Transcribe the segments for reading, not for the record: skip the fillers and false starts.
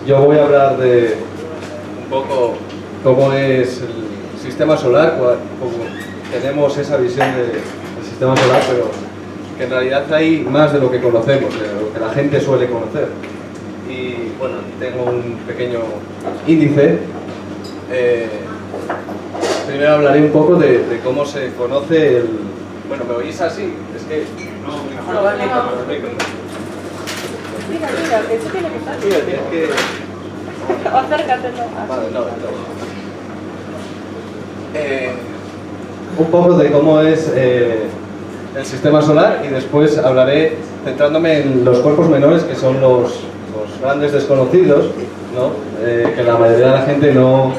yo voy a hablar de un poco cómo es el sistema solar, cómo tenemos esa visión del sistema solar, pero que en realidad hay más de lo que conocemos, de lo que la gente suele conocer. Y bueno, tengo un pequeño índice. Primero hablaré un poco de cómo se conoce el... Bueno, ¿me oís así? Es que no... No, vale, Mira, que eso tiene que estar. Mira, tienes que... Acércate, no. Vale, no. Un poco de cómo es el sistema solar y después hablaré centrándome en los cuerpos menores, que son los grandes desconocidos, ¿no? Que la mayoría de la gente no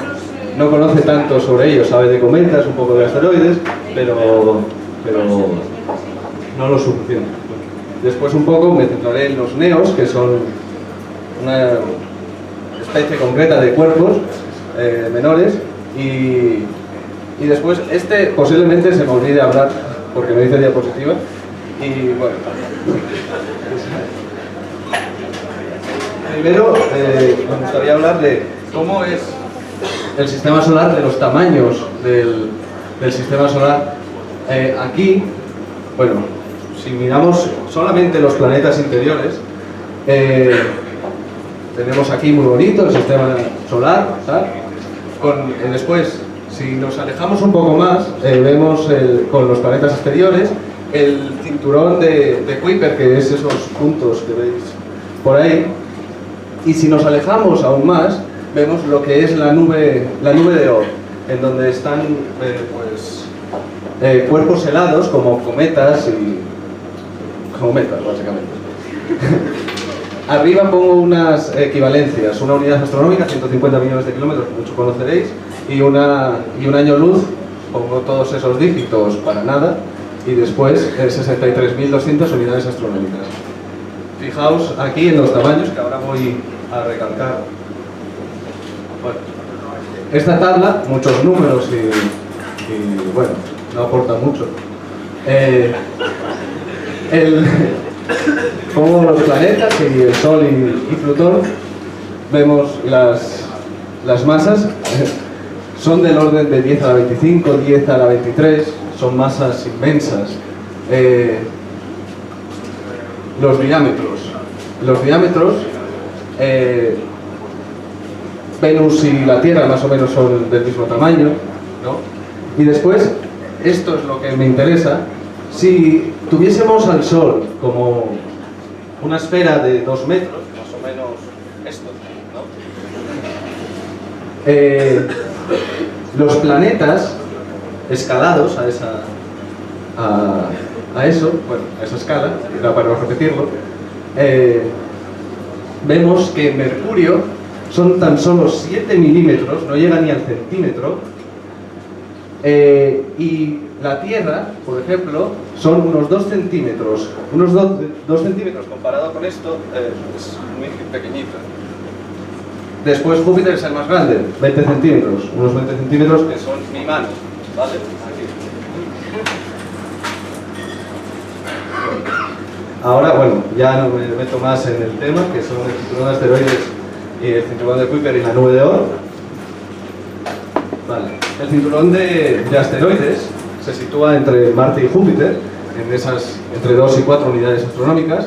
conoce tanto sobre ellos, sabe de cometas, un poco de asteroides, pero no lo suficiente. Después un poco me centraré en los neos, que son una especie concreta de cuerpos menores, y después posiblemente se me olvide hablar porque no hice diapositiva, y bueno. Primero me gustaría hablar de cómo es el sistema solar, de los tamaños del sistema solar. Aquí, bueno, si miramos solamente los planetas interiores, tenemos aquí muy bonito el sistema solar, ¿sabes? Después, si nos alejamos un poco más, vemos con los planetas exteriores el cinturón de Kuiper, que es esos puntos que veis por ahí. Y si nos alejamos aún más, vemos lo que es la nube de Oort, en donde están cuerpos helados como cometas básicamente. Arriba pongo unas equivalencias, una unidad astronómica, 150 millones de kilómetros, mucho conoceréis, y un año luz, pongo todos esos dígitos para nada, y después 63.200 unidades astronómicas. Fijaos aquí en los tamaños, que ahora voy a recalcar. Bueno, esta tabla, muchos números y bueno, no aporta mucho. Pongo los planetas y el Sol y Plutón, vemos las masas, son del orden de 10 a la 25, 10 a la 23, son masas inmensas. Los diámetros, Venus y la Tierra más o menos son del mismo tamaño, ¿no? Y después, esto es lo que me interesa, si tuviésemos al Sol como una esfera de 2 metros, más o menos esto, ¿no? Los planetas escalados a esa escala, era para repetirlo, vemos que Mercurio son tan solo 7 milímetros, no llega ni al centímetro, y la Tierra, por ejemplo, son unos 2 centímetros. Unos 2 centímetros comparado con esto es muy pequeñito. Después Júpiter es el más grande, 20 centímetros, unos 20 centímetros que son mi mano, ¿vale? Aquí. Ahora, bueno, ya no me meto más en el tema, que son el cinturón de asteroides y el cinturón de Kuiper y la nube de Oort. Vale. El cinturón de asteroides se sitúa entre Marte y Júpiter, entre 2 y 4 unidades astronómicas.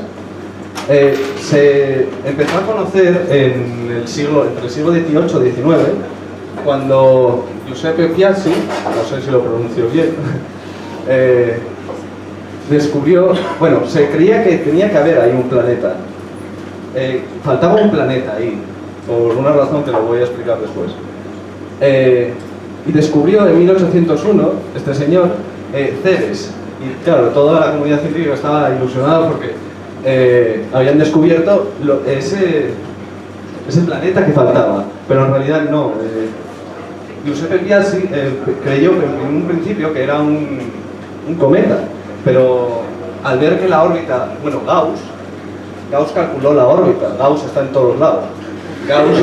Se empezó a conocer entre el siglo XVIII y XIX, cuando Giuseppe Piazzi, no sé si lo pronuncio bien, descubrió, bueno, se creía que tenía que haber ahí un planeta. Faltaba un planeta ahí, por una razón que lo voy a explicar después. Y descubrió en 1801, este señor, Ceres. Y claro, toda la comunidad científica estaba ilusionada porque habían descubierto ese planeta que faltaba, pero en realidad no. Giuseppe Piazzi creyó en un principio que era un cometa, pero al ver que la órbita, bueno, Gauss calculó la órbita, Gauss está en todos lados. Gauss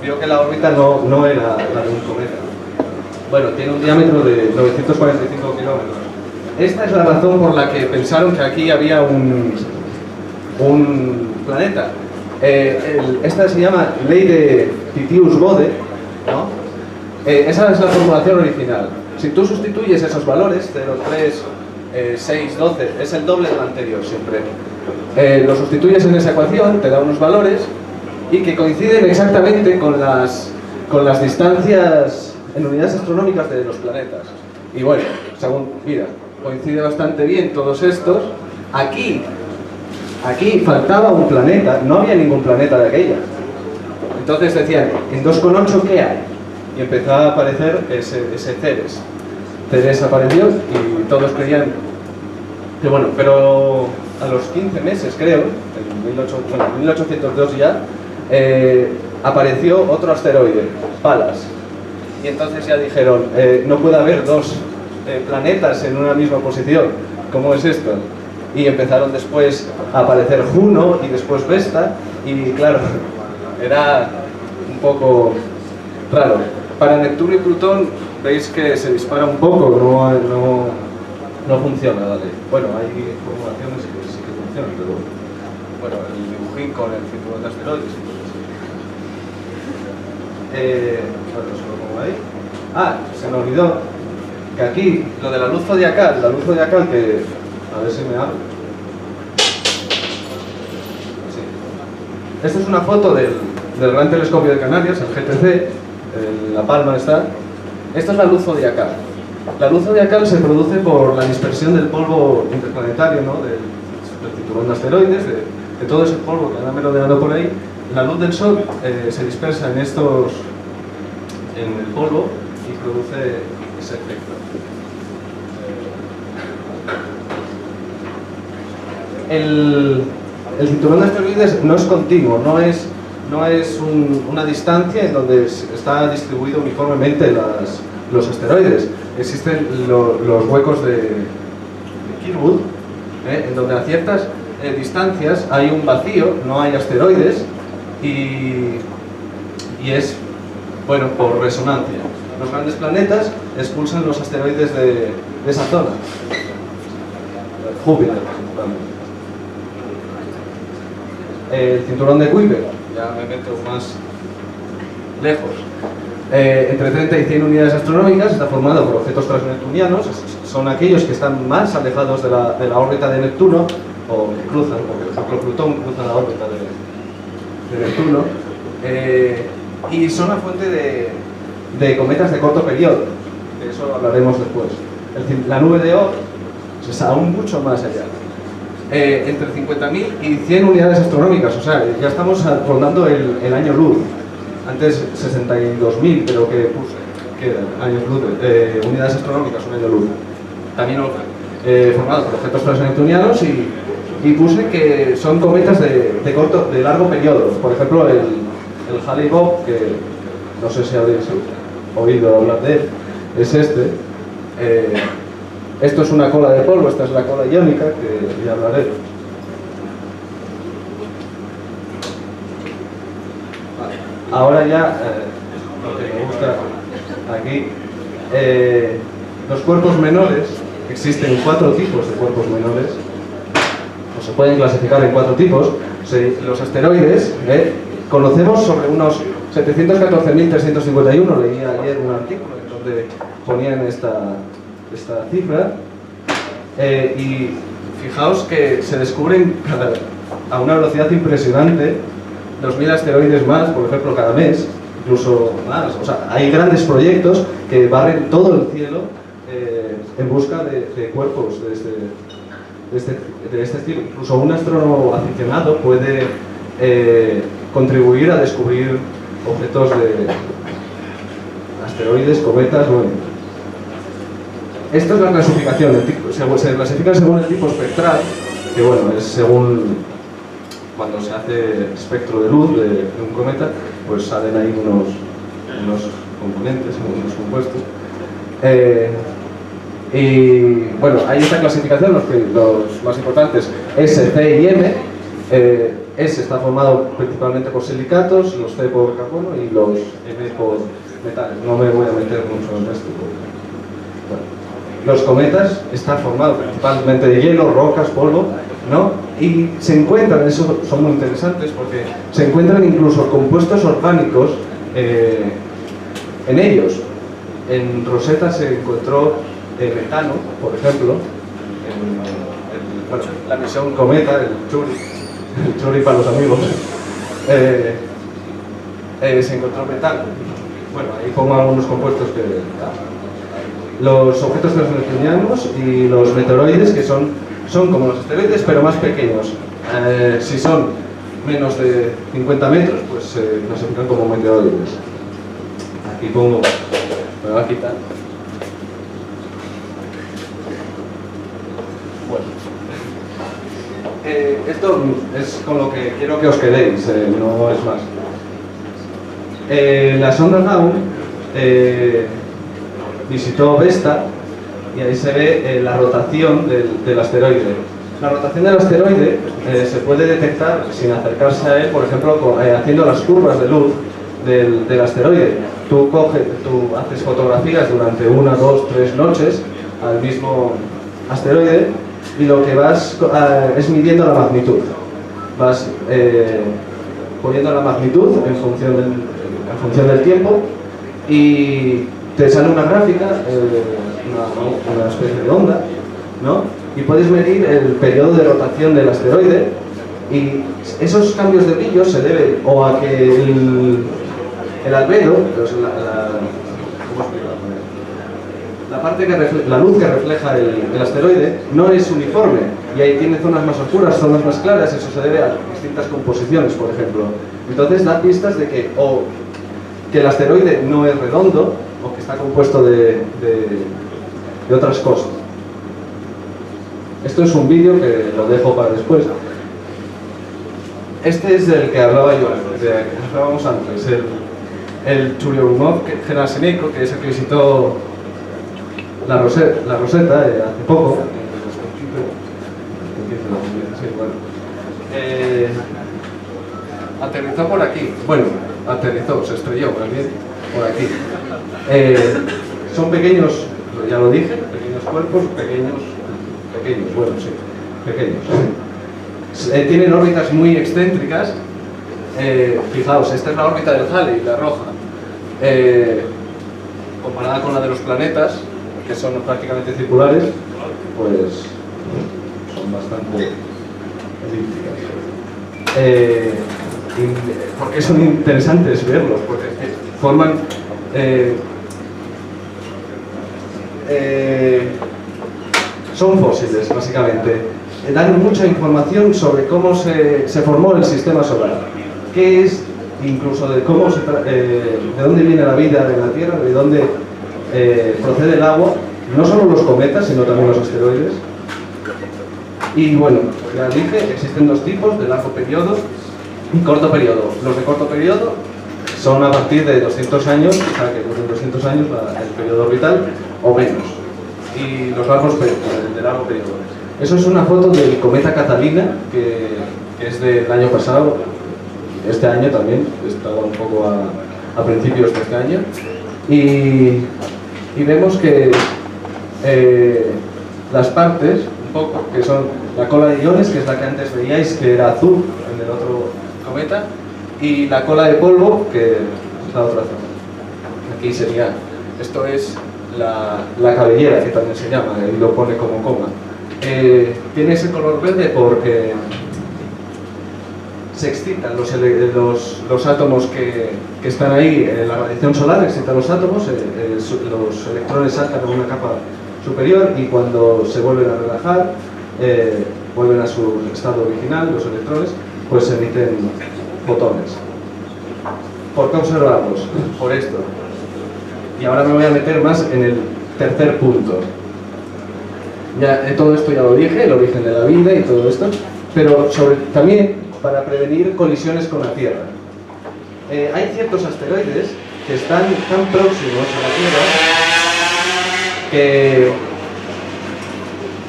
vio que la órbita no era la de un cometa. Bueno, tiene un diámetro de 945 kilómetros. Esta es la razón por la que pensaron que aquí había un un planeta. Esta se llama ley de Titius-Bode, ¿no? Esa es la formulación original. Si tú sustituyes esos valores, 0, 3, 6, 12, es el doble del anterior siempre. Lo sustituyes en esa ecuación, te da unos valores y que coinciden exactamente con las distancias en unidades astronómicas de los planetas. Y bueno, según, mira, coincide bastante bien todos estos. Aquí faltaba un planeta, no había ningún planeta de aquella. Entonces decían, en 2,8 ¿qué hay? Y empezó a aparecer ese Ceres. Ceres apareció y todos creían que bueno, pero a los 15 meses creo, en 1802 ya, apareció otro asteroide, Pallas. Y entonces ya dijeron, no puede haber dos planetas en una misma posición, ¿cómo es esto? Y empezaron después a aparecer Juno y después Vesta, y claro, era un poco raro. Para Neptuno y Plutón veis que se dispara un poco, no funciona, ¿vale? Bueno, hay formulaciones que sí que funcionan, pero bueno, el dibujín con el cinturón de asteroides. Bueno, eso lo pongo ahí. Ah, se me olvidó que aquí, lo de la luz zodiacal que, a ver si me abro. Sí. Esta es una foto del Gran Telescopio de Canarias, el GTC, en La Palma está. Esta es la luz zodiacal. La luz zodiacal se produce por la dispersión del polvo interplanetario, ¿no? del cinturón de asteroides, de todo ese polvo que anda merodeando por ahí. La luz del Sol se dispersa en el polvo y produce ese efecto. El cinturón de asteroides no es continuo, no es una distancia en donde está distribuido uniformemente los asteroides. Existen los huecos de Kirkwood, en donde a ciertas distancias hay un vacío, no hay asteroides, y es, bueno, por resonancia. Los grandes planetas expulsan los asteroides de esa zona. Júpiter, principalmente. El cinturón de Kuiper, ya me meto más lejos. Entre 30 y 100 unidades astronómicas, está formado por objetos transneptunianos, son aquellos que están más alejados de la órbita de Neptuno, o que cruzan, por ejemplo Plutón cruza la órbita de Neptuno, y son la fuente de cometas de corto periodo, de eso hablaremos después. La nube de Oort es aún mucho más allá. Entre 50.000 y 100 unidades astronómicas, o sea, ya estamos rondando el año luz. Antes 62.000, pero que puse, que años luz, unidades astronómicas, un año luz. También formados por objetos transneptunianos y puse que son cometas de largo periodo. Por ejemplo, el Halley-Bopp, que no sé si habréis oído hablar de él, es este. Esto es una cola de polvo, esta es la cola iónica, que ya hablaré. Ahora ya, lo que me gusta aquí, los cuerpos menores, existen 4 tipos de cuerpos menores, o se pueden clasificar en 4 tipos. Los asteroides, conocemos sobre unos 714.351, leí ayer un artículo en donde ponían esta cifra, y fijaos que se descubren a una velocidad impresionante 2.000 asteroides más, por ejemplo, cada mes, incluso más. O sea, hay grandes proyectos que barren todo el cielo en busca de cuerpos de este estilo. Incluso un astrónomo aficionado puede contribuir a descubrir objetos de asteroides, cometas, bueno. Esta es la clasificación, se clasifican según el tipo espectral, que bueno, es según cuando se hace espectro de luz de un cometa, pues salen ahí unos componentes, unos compuestos. Y bueno, hay esta clasificación, los más importantes, S, C y M. S está formado principalmente por silicatos, los C por carbono y los M por metales. No me voy a meter mucho en esto. Bueno. los cometas están formados principalmente de hielo, rocas, polvo, ¿no? Y se encuentran, eso son muy interesantes porque se encuentran incluso compuestos orgánicos en ellos. En Rosetta se encontró metano, por ejemplo, bueno, la misión Cometa, el churi para los amigos, se encontró metano. Bueno, ahí pongo algunos compuestos que... Los objetos transneptunianos y los meteoroides, que son como los asteroides, pero más pequeños. Si son menos de 50 metros, pues se clasifican como meteoroides. Aquí pongo... Me va a quitar. Bueno. Esto es con lo que quiero que os quedéis, no es más. La sonda Dawn visitó Vesta y ahí se ve la rotación del asteroide. La rotación del asteroide se puede detectar sin acercarse a él, por ejemplo, haciendo las curvas de luz del asteroide. Tú haces fotografías durante 1, 2, 3 noches al mismo asteroide y lo que vas es midiendo la magnitud. Vas poniendo la magnitud en función del tiempo y te sale una gráfica, una especie de onda, ¿no? Y puedes medir el periodo de rotación del asteroide y esos cambios de brillo se deben o a que el albedo, pues la luz que refleja el asteroide no es uniforme y ahí tiene zonas más oscuras, zonas más claras, eso se debe a distintas composiciones, por ejemplo. Entonces da pistas de que que el asteroide no es redondo o que está compuesto de otras cosas. Esto es un vídeo que lo dejo para después. Este es del que hablaba yo, del que hablábamos antes, el Churyumov-Gerasimenko, que es el que visitó la Rosetta hace poco. Aterrizó por aquí. Bueno, aterrizó, se estrelló más bien por aquí. Son pequeños, ya lo dije, pequeños cuerpos, pequeños, bueno, sí, pequeños. Tienen órbitas muy excéntricas. Fijaos, esta es la órbita del Halley, la roja, comparada con la de los planetas, que son prácticamente circulares, pues son bastante elípticas. ¿Por qué son interesantes verlos? Porque forman son fósiles, básicamente. Dan mucha información sobre cómo se formó el sistema solar, qué es, incluso de cómo de dónde viene la vida en la Tierra, de dónde procede el agua, no solo los cometas, sino también los asteroides. Y bueno, ya dije, existen dos tipos, de largo periodo y corto periodo. Los de corto periodo son a partir de 200 años, o sea que duran 200 años el periodo orbital o menos. Y los largos de largo periodo. Eso es una foto del cometa Catalina, que es del año pasado, este año también, estaba un poco a principios de este año. Y vemos que las partes, un poco, que son la cola de iones, que es la que antes veíais, que era azul en el otro cometa, y la cola de polvo, que es la otra zona. Aquí sería, esto es la cabellera, que también se llama, y lo pone como coma. Tiene ese color verde porque se excitan los átomos que están ahí, la radiación solar excita los átomos, los electrones saltan a una capa superior y cuando se vuelven a relajar, vuelven a su estado original, los electrones, pues emiten fotones. ¿Por qué observarlos? Por esto. Y ahora me voy a meter más en el tercer punto. Ya, todo esto ya lo dije, el origen de la vida y todo esto, pero también para prevenir colisiones con la Tierra. Hay ciertos asteroides que están tan próximos a la Tierra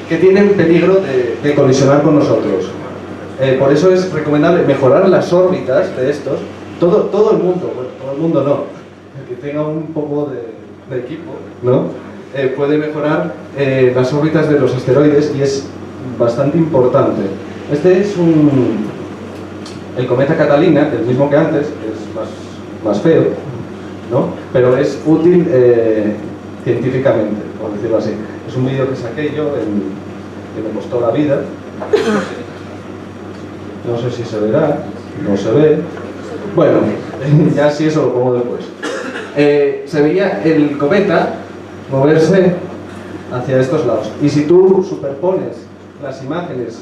que tienen peligro de colisionar con nosotros. Por eso es recomendable mejorar las órbitas de estos. Todo el mundo, bueno, todo el mundo no, el que tenga un poco de equipo, ¿no? puede mejorar las órbitas de los asteroides y es bastante importante. Este es el cometa Catalina, el mismo que antes, que es más feo, ¿no? Pero es útil científicamente, por decirlo así. Es un vídeo que saqué yo, que me costó la vida. No sé si se verá, no se ve. Bueno, ya si eso lo pongo después. Se veía el cometa moverse hacia estos lados. Y si tú superpones las imágenes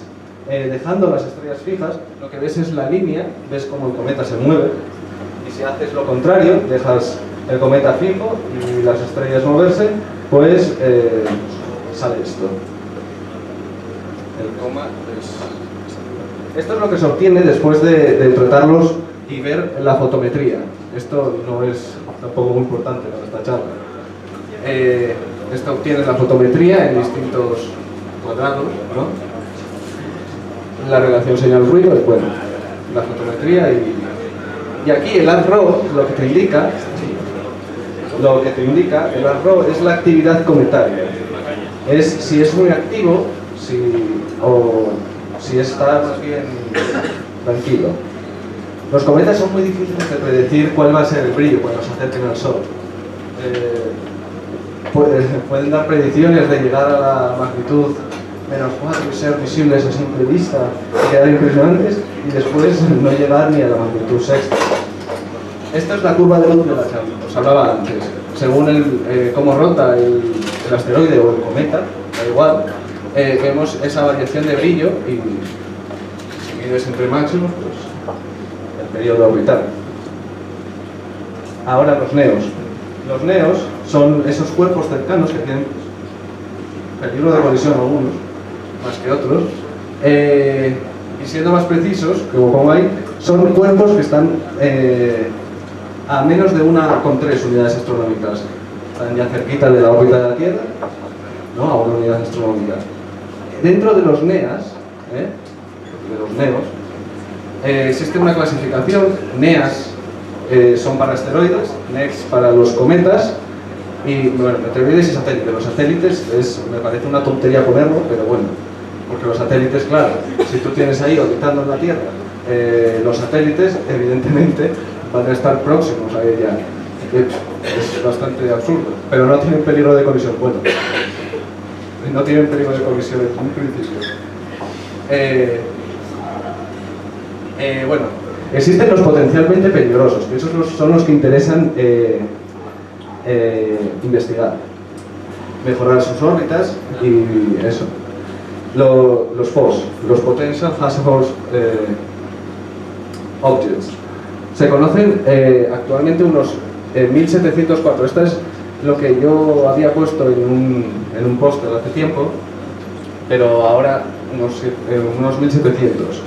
dejando las estrellas fijas, lo que ves es la línea, ves cómo el cometa se mueve. Y si haces lo contrario, dejas el cometa fijo y las estrellas moverse, pues sale esto. El coma es... Esto es lo que se obtiene después de tratarlos y ver la fotometría. Esto no es tampoco muy importante para esta charla. Esto obtiene la fotometría en distintos cuadrados, ¿no? La relación señal-ruido es, bueno, la fotometría y aquí el ARRO lo que te indica, el ARRO es la actividad cometaria. Es si es muy activo o si está más bien tranquilo. Los cometas son muy difíciles de predecir cuál va a ser el brillo cuando se acerquen al Sol. Pueden dar predicciones de llegar a la magnitud -4 y ser visibles a simple vista y quedar impresionantes, y después no llegar ni a la magnitud sexta. Esta es la curva de luz de la que os hablaba antes. Según cómo rota el asteroide o el cometa, da igual, vemos esa variación de brillo, y si mides entre máximos, pues el periodo orbital. Ahora los neos. Los neos son esos cuerpos cercanos que tienen peligro de colisión, algunos más que otros, y siendo más precisos, como pongo ahí, son cuerpos que están a menos de 1,3 unidades astronómicas. Están ya cerquita de la órbita de la Tierra, ¿no? A 1 unidad astronómica. Dentro de los NEAS, de los NEOS, existe una clasificación. NEAS son para asteroides, NEX para los cometas, y bueno, meteoroides y satélites. Los satélites me parece una tontería ponerlo, pero bueno, porque los satélites, claro, si tú tienes ahí orbitando en la Tierra, los satélites evidentemente van a estar próximos a ella. Es bastante absurdo, pero no tienen peligro de colisión. Bueno, no tienen peligro de colisión en un principio. Bueno, existen los potencialmente peligrosos, que esos son los que interesan investigar, mejorar sus órbitas y eso. Los FOS, los Potential Hazardous Objects. Se conocen actualmente unos 1704. Esta es lo que yo había puesto en un póster hace tiempo, pero ahora unos 1700.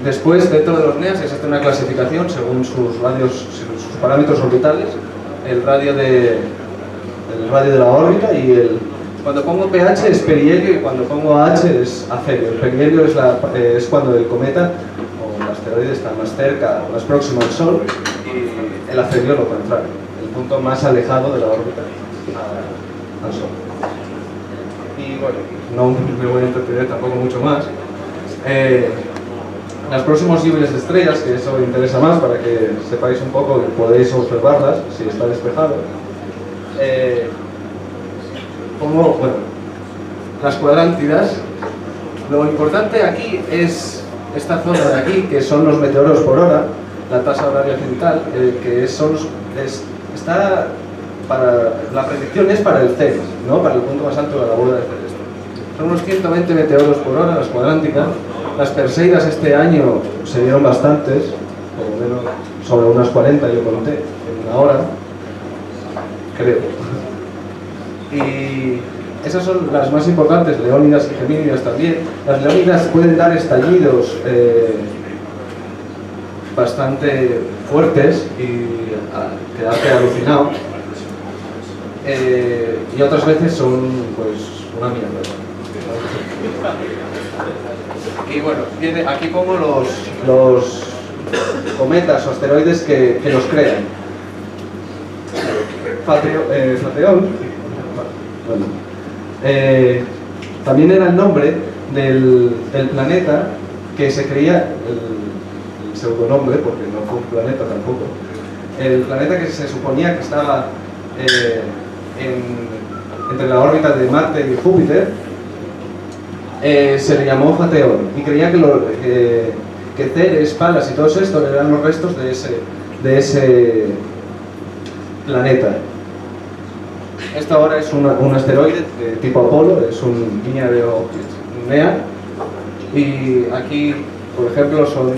Después, dentro de los NEAS existe una clasificación según sus parámetros orbitales, el radio de la órbita, y cuando pongo pH es perihelio y cuando pongo H es afelio. El perihelio es cuando el cometa o el asteroide está más cerca, más próximo al Sol, y el afelio lo contrario, el punto más alejado de la órbita al Sol. Y bueno, no me voy a entretener tampoco mucho más. Las próximas lluvias de estrellas, que eso me interesa más para que sepáis un poco y podéis observarlas si está despejado. Bueno, las cuadrántidas. Lo importante aquí es esta zona de aquí, que son los meteoros por hora, la tasa horaria occidental, que está para la predicción es para el CES, ¿no? Para el punto más alto de la bóveda celeste. Son unos 120 meteoros por hora las cuadránticas. Las Perseidas este año se dieron bastantes, por lo menos sobre unas 40 yo conté en una hora, creo. Y esas son las más importantes, Leónidas y Gemínidas también. Las Leónidas pueden dar estallidos bastante fuertes y quedarte alucinado. Y otras veces son pues una mierda. Y bueno, aquí pongo los cometas o asteroides que los crean. Fateón, bueno, también era el nombre del planeta que se creía, el pseudonombre, porque no fue un planeta tampoco, el planeta que se suponía que estaba entre la órbita de Marte y Júpiter, se le llamó Fateón y creía que Ceres, Palas y todos estos eran los restos de ese planeta. Esto ahora es un asteroide de tipo Apolo, es un Linear Object Near, y aquí, por ejemplo, son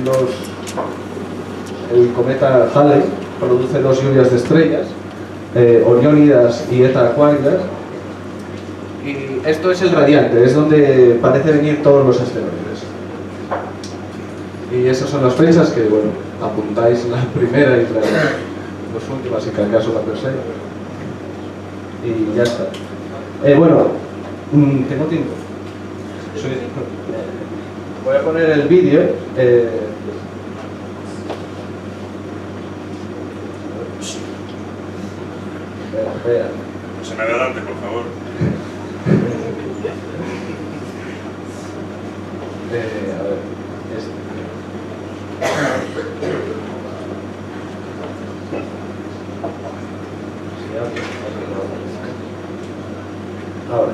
el cometa Halley produce 2 lluvias de estrellas, Oriónidas y Eta Aquaridas, y esto es el radiante, es donde parece venir todos los asteroides. Y esas son las fechas que, bueno, apuntáis la primera y las dos últimas, si que acaso la tercera. Y ya está. Bueno, tengo tiempo. Sí. Voy a poner el vídeo. Espera. Se me adelante, por favor. A ver, ahora,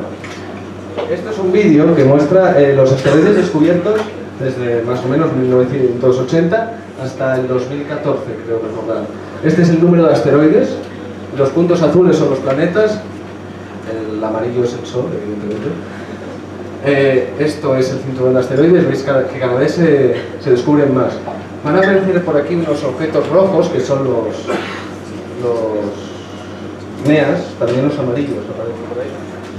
esto es un vídeo que muestra los asteroides descubiertos desde más o menos 1980 hasta el 2014, creo recordar. Este es el número de asteroides, los puntos azules son los planetas, el amarillo es el Sol, evidentemente. Esto es el cinturón de asteroides, veis que cada vez se descubren más. Van a aparecer por aquí unos objetos rojos que son los NEAs, también los amarillos aparecen por ahí.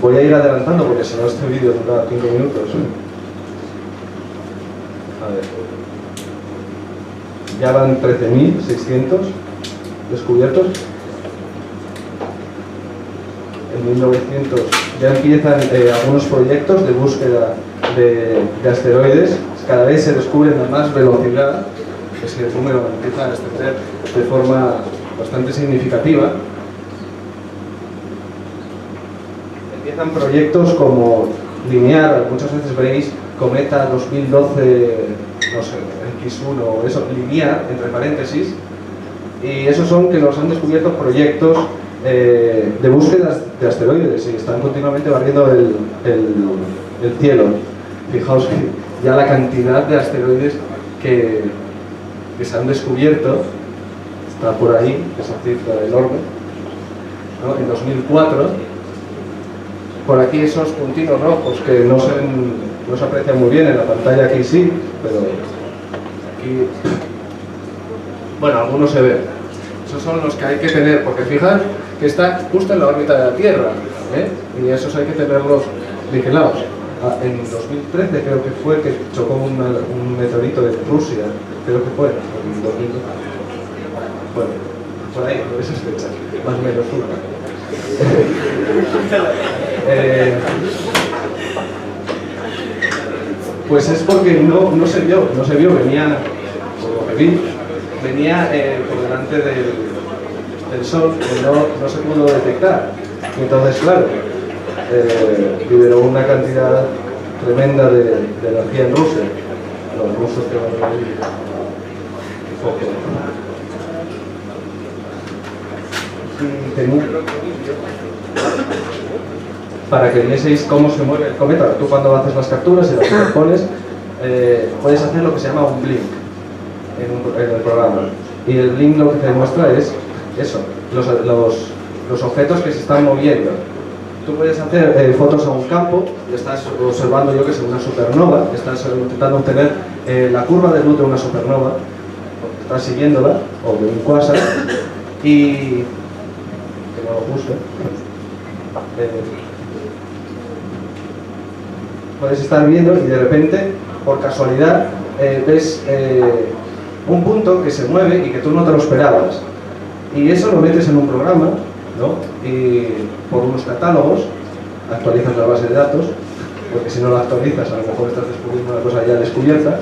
Voy a ir adelantando porque si no este vídeo dura 5 minutos. A ver. Ya van 13.600 descubiertos. En 1900 ya empiezan algunos proyectos de búsqueda de asteroides. Cada vez se descubren a más velocidad, ese número empieza a extender de forma bastante significativa. Empiezan proyectos como Linear, muchas veces veréis Cometa 2012, no sé, X1 o eso, Linear, entre paréntesis, y esos son que los han descubierto proyectos de búsqueda de asteroides y están continuamente barriendo el cielo. Fijaos que ya la cantidad de asteroides que se han descubierto está por ahí, esa cifra enorme, ¿no? En 2004, por aquí esos puntitos rojos que no se aprecian muy bien en la pantalla, aquí sí, pero aquí, bueno, algunos se ven. Esos son los que hay que tener, porque fijar que está justo en la órbita de la Tierra, y esos hay que tenerlos vigilados. En 2013 creo que fue que chocó un meteorito de Rusia, creo que fue, en 2012. Bueno, por ahí, por esas fechas, más o menos una. Pues es porque no se vio, venía, por lo que vi, venía por delante del Sol, que no se pudo detectar. Entonces, claro, liberó una cantidad tremenda de energía en Rusia. Los rusos que van a vivir poco. Para que vieseis cómo se mueve el cometa. Tú cuando haces las capturas y las superpones, puedes hacer lo que se llama un blink en el programa. Y el blink lo que te demuestra es eso, los objetos que se están moviendo. Tú puedes hacer fotos a un campo y estás observando, yo que sé, una supernova, estás intentando obtener la curva de luz de una supernova, estás siguiéndola, o de un quasar, y que no lo puse. Puedes estar viendo y de repente, por casualidad, ves un punto que se mueve y que tú no te lo esperabas. Y eso lo metes en un programa, ¿no? Y por unos catálogos actualizas la base de datos, porque si no la actualizas a lo mejor estás descubriendo una cosa ya descubierta.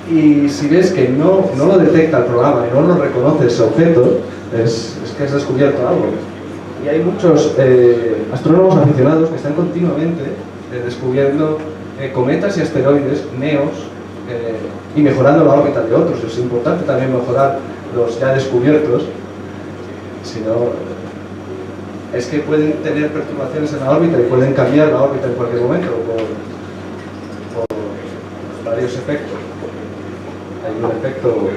Y si ves que no lo detecta el programa y no lo reconoce ese objeto, es que has descubierto algo. Y hay muchos astrónomos aficionados que están continuamente descubriendo cometas y asteroides, neos, y mejorando la órbita de otros. Es importante también mejorar los ya descubiertos, si no, es que pueden tener perturbaciones en la órbita y pueden cambiar la órbita en cualquier momento por varios efectos. Hay un efecto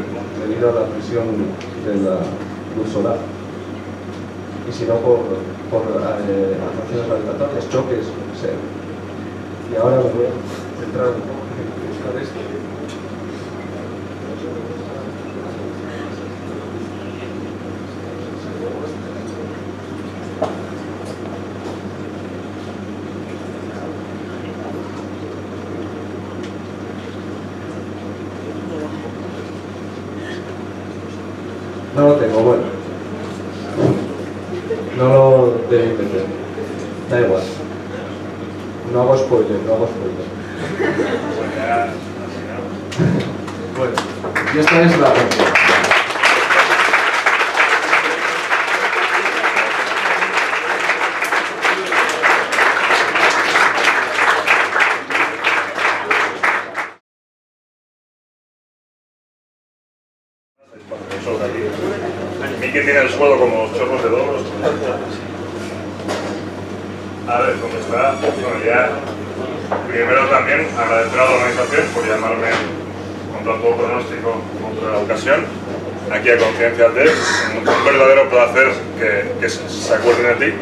debido a la presión de la luz solar, y si no por atracciones gravitatorias, choques, no sé. Y ahora me voy a centrar un poco en buscar esto. No lo tengo, bueno. No lo debo entender. Da igual. No hago spoiler, no hago spoiler. Bueno, y esta es la pregunta. Miki tiene el suelo como chorros de doros. A ver, ¿cómo está? Bueno, ya. Primero también agradecer a la organización por llamarme contra todo pronóstico contra la ocasión. Aquí a Conciencia Tech. Un verdadero placer que se acuerden de ti.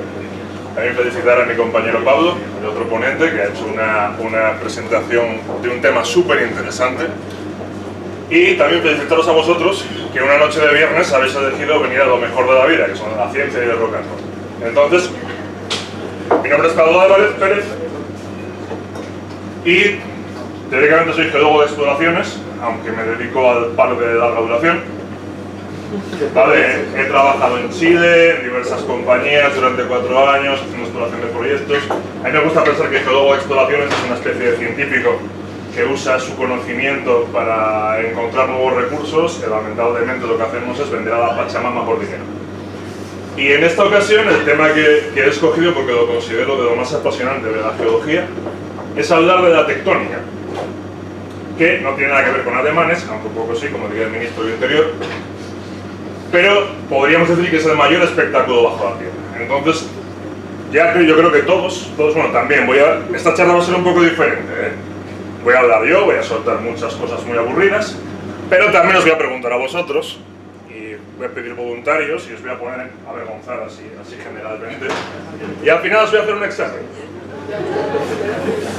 También felicitar a mi compañero Pablo, el otro ponente, que ha hecho una presentación de un tema súper interesante. Y también felicitaros a vosotros, que una noche de viernes habéis elegido venir a lo mejor de la vida, que son la ciencia y el rock and roll. Entonces, mi nombre es Pablo Álvarez Pérez y teóricamente soy geólogo de exploraciones, aunque me dedico al paro de larga duración. Vale, he trabajado en Chile, en diversas compañías durante 4 años, haciendo exploración de proyectos. A mí me gusta pensar que geólogo de exploraciones es una especie de científico que usa su conocimiento para encontrar nuevos recursos, que lamentablemente lo que hacemos es vender a la Pachamama por dinero. Y en esta ocasión el tema que he escogido, porque lo considero de lo más apasionante de la geología, es hablar de la tectónica, que no tiene nada que ver con alemanes, aunque un poco sí, como diría el ministro del Interior, pero podríamos decir que es el mayor espectáculo bajo la tierra. Entonces, yo creo que todos, bueno, también esta charla va a ser un poco diferente, ¿eh? Voy a hablar yo, voy a soltar muchas cosas muy aburridas, pero también os voy a preguntar a vosotros y voy a pedir voluntarios y os voy a poner a avergonzar así generalmente, y al final os voy a hacer un examen.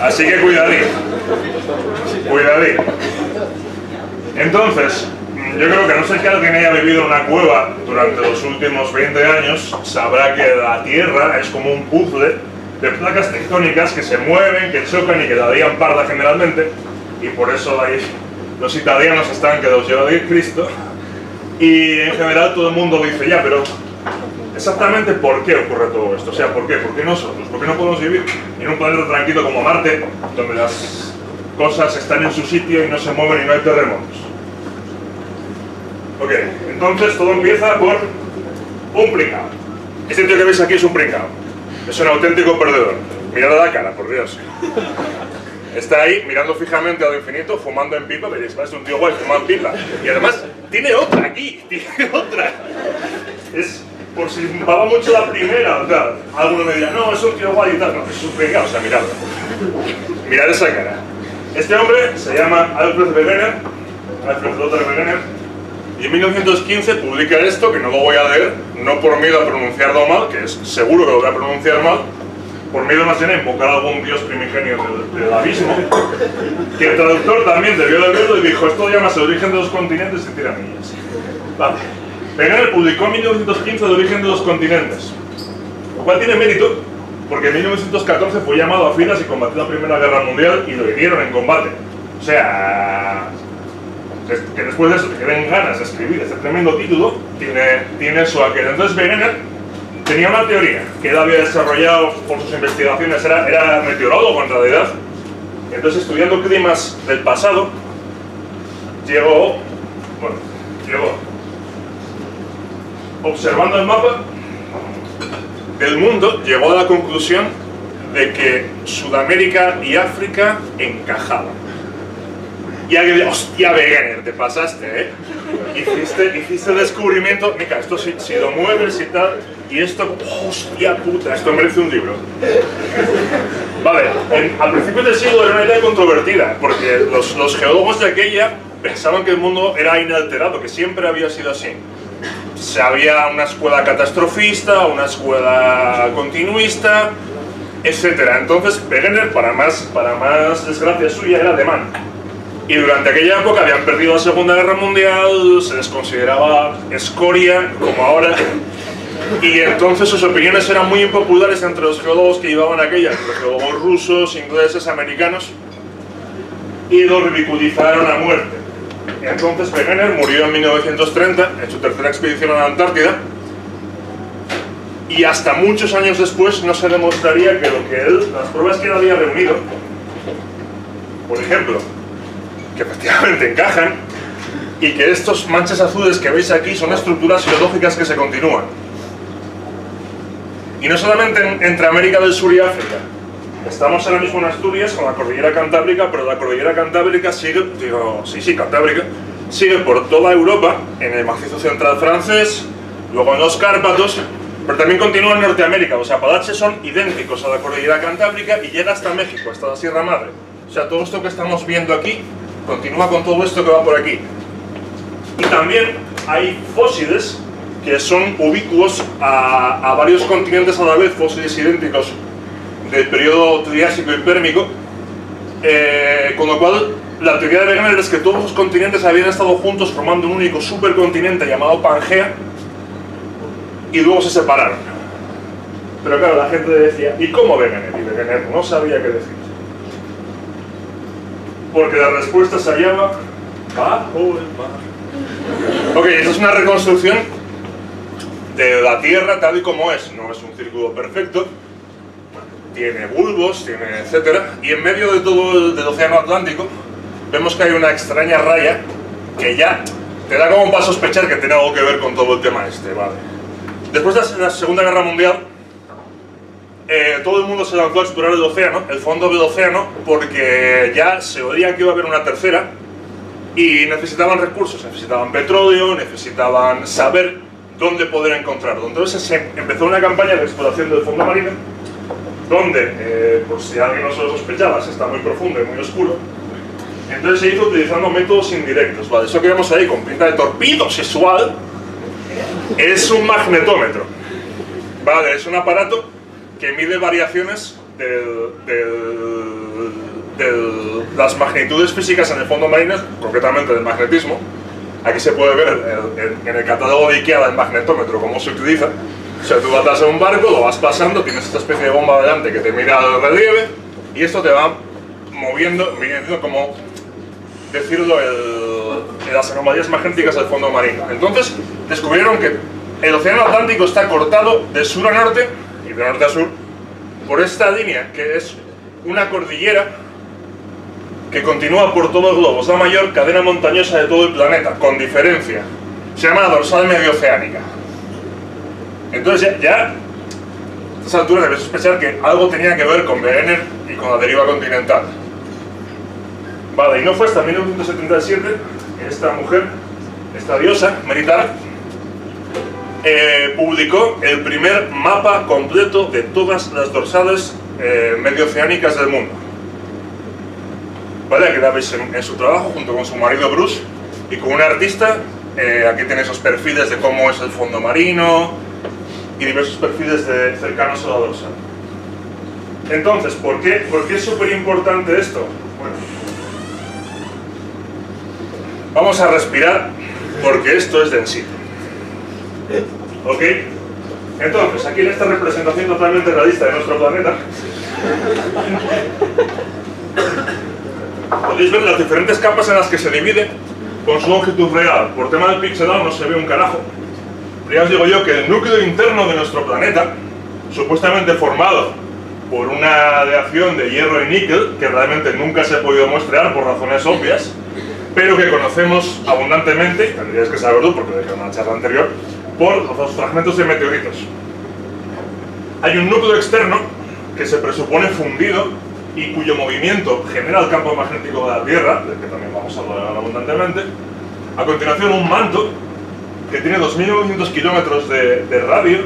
Así que cuidadín. Entonces, yo creo que no sé que alguien haya vivido en una cueva durante los últimos 20 años, sabrá que la Tierra es como un puzzle de placas tectónicas que se mueven, que chocan y que darían parda generalmente, y por eso ahí los italianos están que los lleva Cristo, y en general todo el mundo dice, ya, pero exactamente por qué ocurre todo esto, o sea, ¿por qué? ¿Por qué nosotros? ¿Por qué no podemos vivir en un planeta tranquilo como Marte, donde las cosas están en su sitio y no se mueven y no hay terremotos? Ok, entonces todo empieza por un pringao. Este tío que veis aquí es un pringao. Es un auténtico perdedor. Mirad a la cara, por Dios. Está ahí mirando fijamente al infinito, fumando en pipa. Veréis, es un tío guay, fumando en pipa. Y además, tiene otra aquí, tiene otra. Es por si va mucho la primera, o sea, alguno me dirá, no, es un tío guay y tal. No, es un pringao, o sea, miradlo. Mirad esa cara. Este hombre se llama Alfred Wegener, Alfred Lothar Wegener. Y en 1915 publica esto, que no lo voy a leer, no por miedo a pronunciarlo mal, que es seguro que lo voy a pronunciar mal, por miedo más bien a invocar a algún dios primigenio del abismo, que el traductor también debió de verlo y dijo, esto llamas el origen de los continentes y tiranillas. Vale. Wegener publicó en 1915 el origen de los continentes, lo cual tiene mérito, porque en 1914 fue llamado a filas y combatió la Primera Guerra Mundial y lo hirieron en combate. O sea, que después de eso te queden ganas de escribir este tremendo título, tiene su aquel. Entonces Wegener tenía una teoría que él había desarrollado por sus investigaciones, era meteorólogo en realidad. Entonces, estudiando climas del pasado, llegó observando el mapa del mundo, llegó a la conclusión de que Sudamérica y África encajaban. Y alguien dijo, hostia, Wegener, te pasaste, ¿eh? Hiciste el descubrimiento, mira, esto si lo mueves y tal, y esto, hostia puta, esto merece un libro. Vale, al principio del siglo era una idea controvertida, porque los geólogos de aquella pensaban que el mundo era inalterado, que siempre había sido así. Había una escuela catastrofista, una escuela continuista, etc. Entonces, Wegener, para más desgracia suya, era alemán. Y durante aquella época habían perdido la Segunda Guerra Mundial, se les consideraba escoria, como ahora. Y entonces sus opiniones eran muy impopulares entre los geólogos que llevaban aquella, los geólogos rusos, ingleses, americanos, y lo ridiculizaron a muerte. Entonces Wegener murió en 1930 en su tercera expedición a la Antártida, y hasta muchos años después no se demostraría que las pruebas que él había reunido, por ejemplo, que efectivamente encajan, y que estos manchas azules que veis aquí son estructuras geológicas que se continúan. Y no solamente entre América del Sur y África. Estamos ahora mismo en Asturias con la cordillera Cantábrica, pero la cordillera Cantábrica sigue, Cantábrica, sigue por toda Europa, en el macizo central francés, luego en los Cárpatos, pero también continúa en Norteamérica. Los Apalaches son idénticos a la cordillera Cantábrica y llega hasta México, hasta la Sierra Madre. O sea, todo esto que estamos viendo aquí continúa con todo esto que va por aquí. Y también hay fósiles que son ubicuos a varios continentes a la vez, fósiles idénticos del periodo Triásico y Pérmico, con lo cual la teoría de Wegener es que todos los continentes habían estado juntos formando un único supercontinente llamado Pangea y luego se separaron. Pero claro, la gente decía, ¿y cómo Wegener? Y Wegener no sabía qué decir. Porque la respuesta se hallaba bajo el mar. Ok, esa es una reconstrucción de la Tierra tal y como es. No es un círculo perfecto, tiene bulbos, tiene etcétera, y en medio de todo el océano Atlántico vemos que hay una extraña raya que ya te da como para sospechar que tiene algo que ver con todo el tema este, ¿vale? Después de la Segunda Guerra Mundial, todo el mundo se lanzó a explorar el océano, el fondo del océano, porque ya se oía que iba a haber una tercera y necesitaban recursos, necesitaban petróleo, necesitaban saber dónde poder encontrarlo. Entonces se empezó una campaña de exploración del fondo marino, donde, por si alguien no se lo sospechaba, está muy profundo y muy oscuro. Entonces se hizo utilizando métodos indirectos, ¿vale? Eso que vemos ahí con pinta de torpedo sexual es un magnetómetro, ¿vale? Es un aparato que mide variaciones de las magnitudes físicas en el fondo marino, concretamente del magnetismo. Aquí se puede ver en el catálogo de IKEA del magnetómetro cómo se utiliza. O sea, tú atas a un barco, lo vas pasando, tienes esta especie de bomba delante que te mira el relieve y esto te va moviendo como decirlo, las anomalías magnéticas del fondo marino. Entonces descubrieron que el océano Atlántico está cortado de sur a norte y de norte a sur por esta línea que es una cordillera que continúa por todo el globo. Es la mayor cadena montañosa de todo el planeta, con diferencia. Se llama la dorsal medioceánica. Entonces ya a estas alturas debes sospechar que algo tenía que ver con Wegener y con la deriva continental. Vale, y no fue hasta 1977 que esta mujer, esta diosa militar, publicó el primer mapa completo de todas las dorsales medioceánicas del mundo. Vale, aquí la veis en su trabajo junto con su marido Bruce y con un artista. Aquí tenéis los perfiles de cómo es el fondo marino y diversos perfiles cercanos a la dorsal. Entonces, ¿por qué es súper importante esto? Bueno, vamos a respirar porque esto es densito. ¿Ok? Entonces, aquí en esta representación totalmente realista de nuestro planeta podéis ver las diferentes capas en las que se divide con su longitud real. Por tema del pixelado no se ve un carajo. Pero ya os digo yo que el núcleo interno de nuestro planeta, supuestamente formado por una aleación de hierro y níquel, que realmente nunca se ha podido muestrear por razones obvias, pero que conocemos abundantemente, tendríais que saberlo porque lo dije en una charla anterior, por los fragmentos de meteoritos. Hay un núcleo externo que se presupone fundido y cuyo movimiento genera el campo magnético de la Tierra, del que también vamos a hablar abundantemente. A continuación, un manto que tiene 2.900 kilómetros de radio,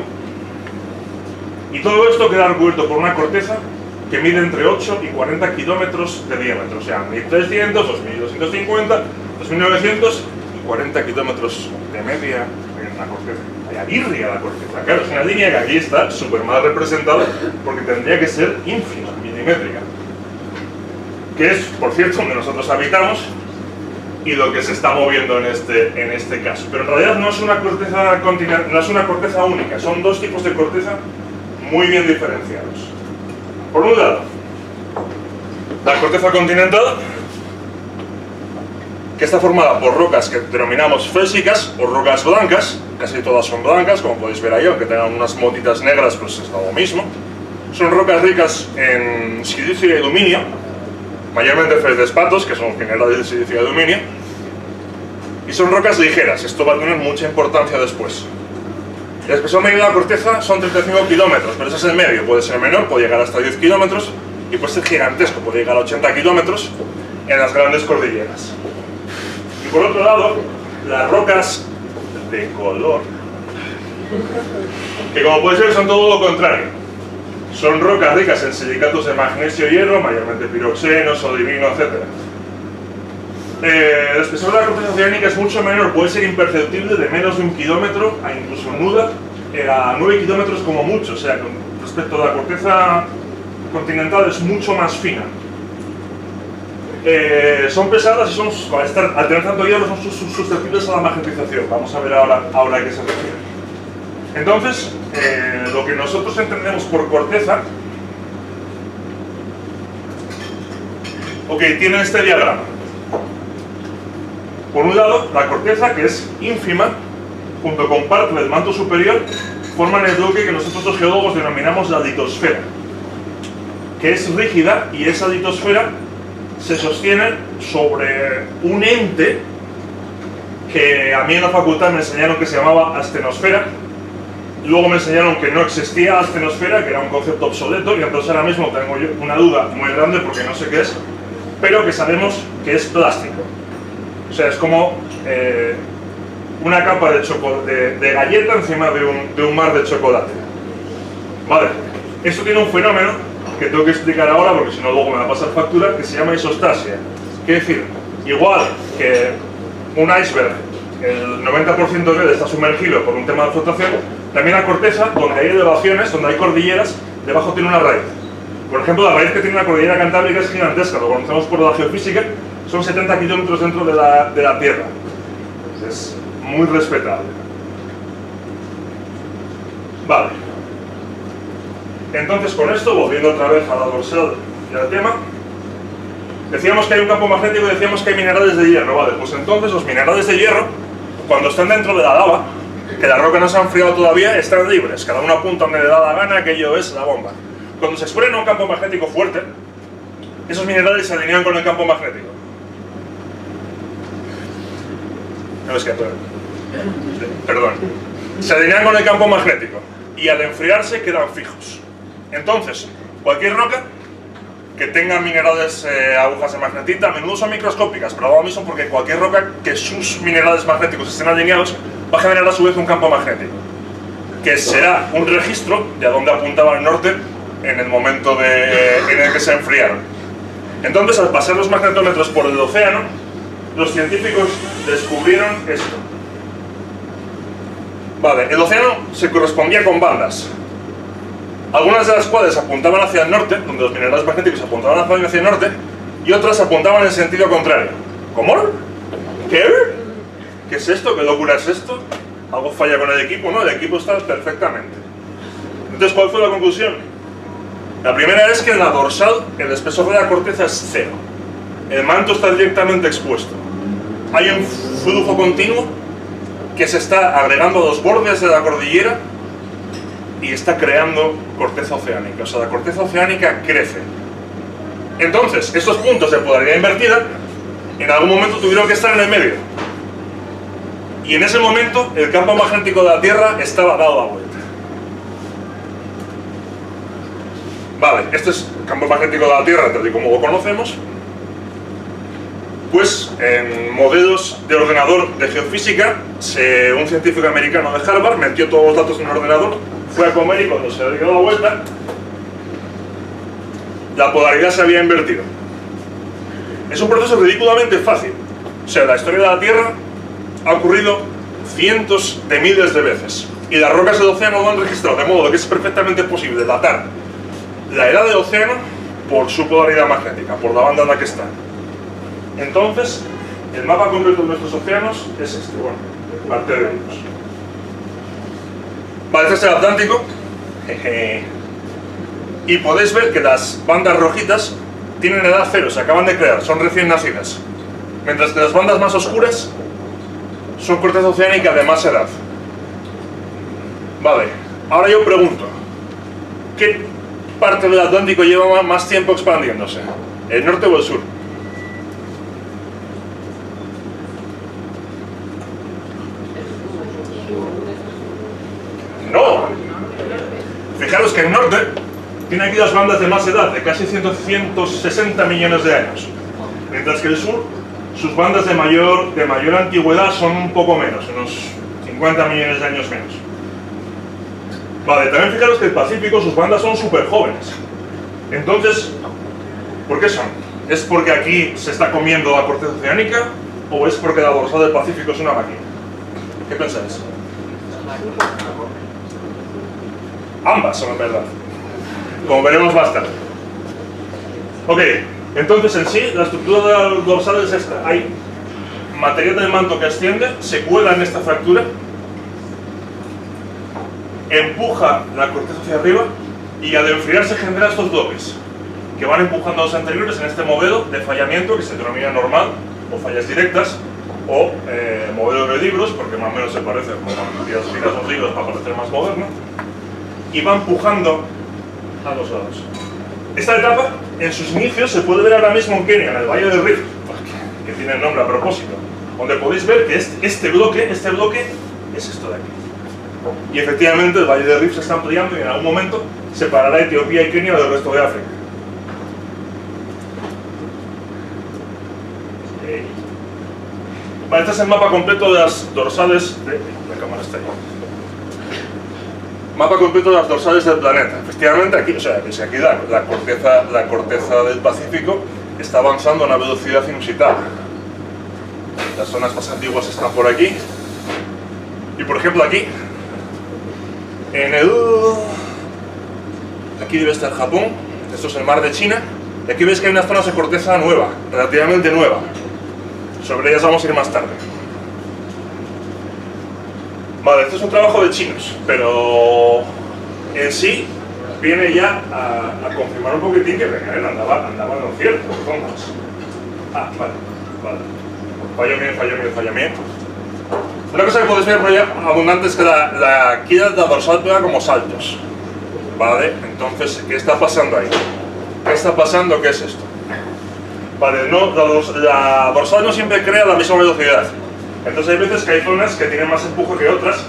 y todo esto queda recubierto por una corteza que mide entre 8 y 40 kilómetros de diámetro, o sea, 1.300, 2.250, 2.900 y 40 kilómetros de media en la corteza. Vaya birria la corteza. Claro, es una línea que aquí está súper mal representada porque tendría que ser ínfima, milimétrica. Que es, por cierto, donde nosotros habitamos y lo que se está moviendo en este caso. Pero en realidad no es una corteza continental, no es una corteza única, son dos tipos de corteza muy bien diferenciados. Por un lado, la corteza continental, que está formada por rocas que denominamos fésicas o rocas blancas, casi todas son blancas, como podéis ver ahí, aunque tengan unas motitas negras, pues es lo mismo. Son rocas ricas en silicio y aluminio, mayormente feldespatos, que son minerales de silicio y aluminio, y son rocas ligeras. Esto va a tener mucha importancia después. El espesor medio de la corteza son 35 kilómetros, pero ese es el medio, puede ser menor, puede llegar hasta 10 kilómetros, y puede ser gigantesco, puede llegar a 80 kilómetros en las grandes cordilleras. Y por otro lado, las rocas de color, que como podéis ver son todo lo contrario. Son rocas ricas en silicatos de magnesio y hierro, mayormente piroxeno, sodimino, etc. El espesor de la corteza oceánica es mucho menor, puede ser imperceptible, de menos de 1 kilómetro a incluso nuda, a 9 kilómetros como mucho, o sea, con respecto a la corteza continental es mucho más fina. Son pesadas y son, al tener tanto hierro, son susceptibles a la magnetización. Vamos a ver ahora a qué se refiere. Entonces, lo que nosotros entendemos por corteza, tiene este diagrama. Por un lado, la corteza, que es ínfima, junto con parte del manto superior, forman el bloque que nosotros los geólogos denominamos la litosfera, que es rígida, y esa litosfera se sostiene sobre un ente que a mí en la facultad me enseñaron que se llamaba astenosfera. Luego me enseñaron que no existía astenosfera, que era un concepto obsoleto, y entonces ahora mismo tengo yo una duda muy grande porque no sé qué es, pero que sabemos que es plástico. O sea, es como una capa de galleta encima de un mar de chocolate. Vale, esto tiene un fenómeno que tengo que explicar ahora porque si no luego me va a pasar factura, que se llama isostasia. Quiere decir, igual que un iceberg, el 90% de él está sumergido por un tema de flotación, también la corteza, donde hay elevaciones, donde hay cordilleras, debajo tiene una raíz. Por ejemplo, la raíz que tiene la cordillera cantábrica es gigantesca, lo conocemos por la geofísica, son 70 kilómetros dentro de la Tierra. Es muy respetable. Vale. Entonces, con esto, volviendo otra vez a la dorsal y al tema, decíamos que hay un campo magnético y decíamos que hay minerales de hierro. Vale, pues entonces los minerales de hierro, cuando están dentro de la lava, que la roca no se ha enfriado todavía, están libres. Cada uno apunta donde le da la gana, aquello es la bomba. Cuando se exponen a un campo magnético fuerte, esos minerales se alinean con el campo magnético. No es que... Perdón. Se alinean con el campo magnético y al enfriarse quedan fijos. Entonces, cualquier roca que tenga minerales, agujas de magnetita, a menudo son microscópicas, pero ahora mismo porque cualquier roca que sus minerales magnéticos estén alineados va a generar a su vez un campo magnético, que será un registro de a dónde apuntaba el norte en el momento en el que se enfriaron. Entonces, al pasar los magnetómetros por el océano, los científicos descubrieron esto. Vale, el océano se correspondía con bandas, algunas de las cuales apuntaban hacia el norte, donde los minerales magnéticos apuntaban hacia el norte, y otras apuntaban en sentido contrario. ¿Cómo? ¿Qué? ¿Qué es esto? ¿Qué locura es esto? ¿Algo falla con el equipo? No, el equipo está perfectamente. Entonces, ¿cuál fue la conclusión? La primera es que en la dorsal el espesor de la corteza es cero. El manto está directamente expuesto. Hay un flujo continuo que se está agregando a los bordes de la cordillera y está creando corteza oceánica. O sea, la corteza oceánica crece. Entonces, estos puntos de polaridad invertida en algún momento tuvieron que estar en el medio. Y en ese momento el campo magnético de la Tierra estaba dado la vuelta. Vale, este es el campo magnético de la Tierra, tal y como lo conocemos. Pues en modelos de ordenador de geofísica, un científico americano de Harvard metió todos los datos en un ordenador, fue a comer y cuando se dio la vuelta, la polaridad se había invertido. Es un proceso ridículamente fácil. O sea, la historia de la Tierra ha ocurrido cientos de miles de veces. Y las rocas del océano lo han registrado, de modo que es perfectamente posible datar la edad del océano por su polaridad magnética, por la banda en la que está. Entonces, el mapa completo de nuestros océanos es este, bueno, parte de ellos. Vale, este es el Atlántico. Y podéis ver que las bandas rojitas tienen edad cero, se acaban de crear, son recién nacidas. Mientras que las bandas más oscuras son corteza oceánica de más edad. Vale, ahora yo pregunto, ¿qué parte del Atlántico lleva más tiempo expandiéndose? ¿El norte o el sur? No. Fijaros que el norte tiene aquí las bandas de más edad, de casi 160 millones de años. Mientras que el sur, sus bandas de mayor antigüedad son un poco menos, unos 50 millones de años menos. Vale, también fijaros que el Pacífico, sus bandas son súper jóvenes. Entonces, ¿por qué son? ¿Es porque aquí se está comiendo la corteza oceánica o es porque la dorsal del Pacífico es una máquina? ¿Qué pensáis? Ambas son en verdad, como veremos más tarde. Ok, entonces en sí la estructura de la dorsal es esta. Hay material del manto que asciende, se cuela en esta fractura, empuja la corteza hacia arriba y al enfriarse genera estos bloques que van empujando a los anteriores en este modelo de fallamiento que se denomina normal o fallas directas o modelo de libros, porque más o menos se parece como cuando tiras los libros para parecer más moderno, y va empujando a los lados. Esta etapa, en sus inicios, se puede ver ahora mismo en Kenia, en el Valle del Rift, que tiene el nombre a propósito, donde podéis ver que este bloque es esto de aquí. Y efectivamente el Valle del Rift se está ampliando y en algún momento separará Etiopía y Kenia del resto de África. Vale, este es el mapa completo de las dorsales de... La cámara está ahí. Mapa completo de las dorsales del planeta. Efectivamente, aquí, o sea, aquí la corteza del Pacífico está avanzando a una velocidad inusitada. Las zonas más antiguas están por aquí. Y por ejemplo aquí, aquí debe estar Japón, esto es el mar de China, y aquí veis que hay unas zonas de corteza nueva, relativamente nueva. Sobre ellas vamos a ir más tarde. Vale, esto es un trabajo de chinos, pero en sí viene ya a confirmar un poquitín que Recael andaba en lo cierto. Entonces, vale. Fallo mío. Una cosa que podéis ver por allá abundante es que aquí la dorsal pega como saltos. Vale, entonces, ¿qué está pasando ahí? ¿Qué está pasando? ¿Qué es esto? Vale, no, la dorsal no siempre crea la misma velocidad. Entonces hay veces que hay zonas que tienen más empuje que otras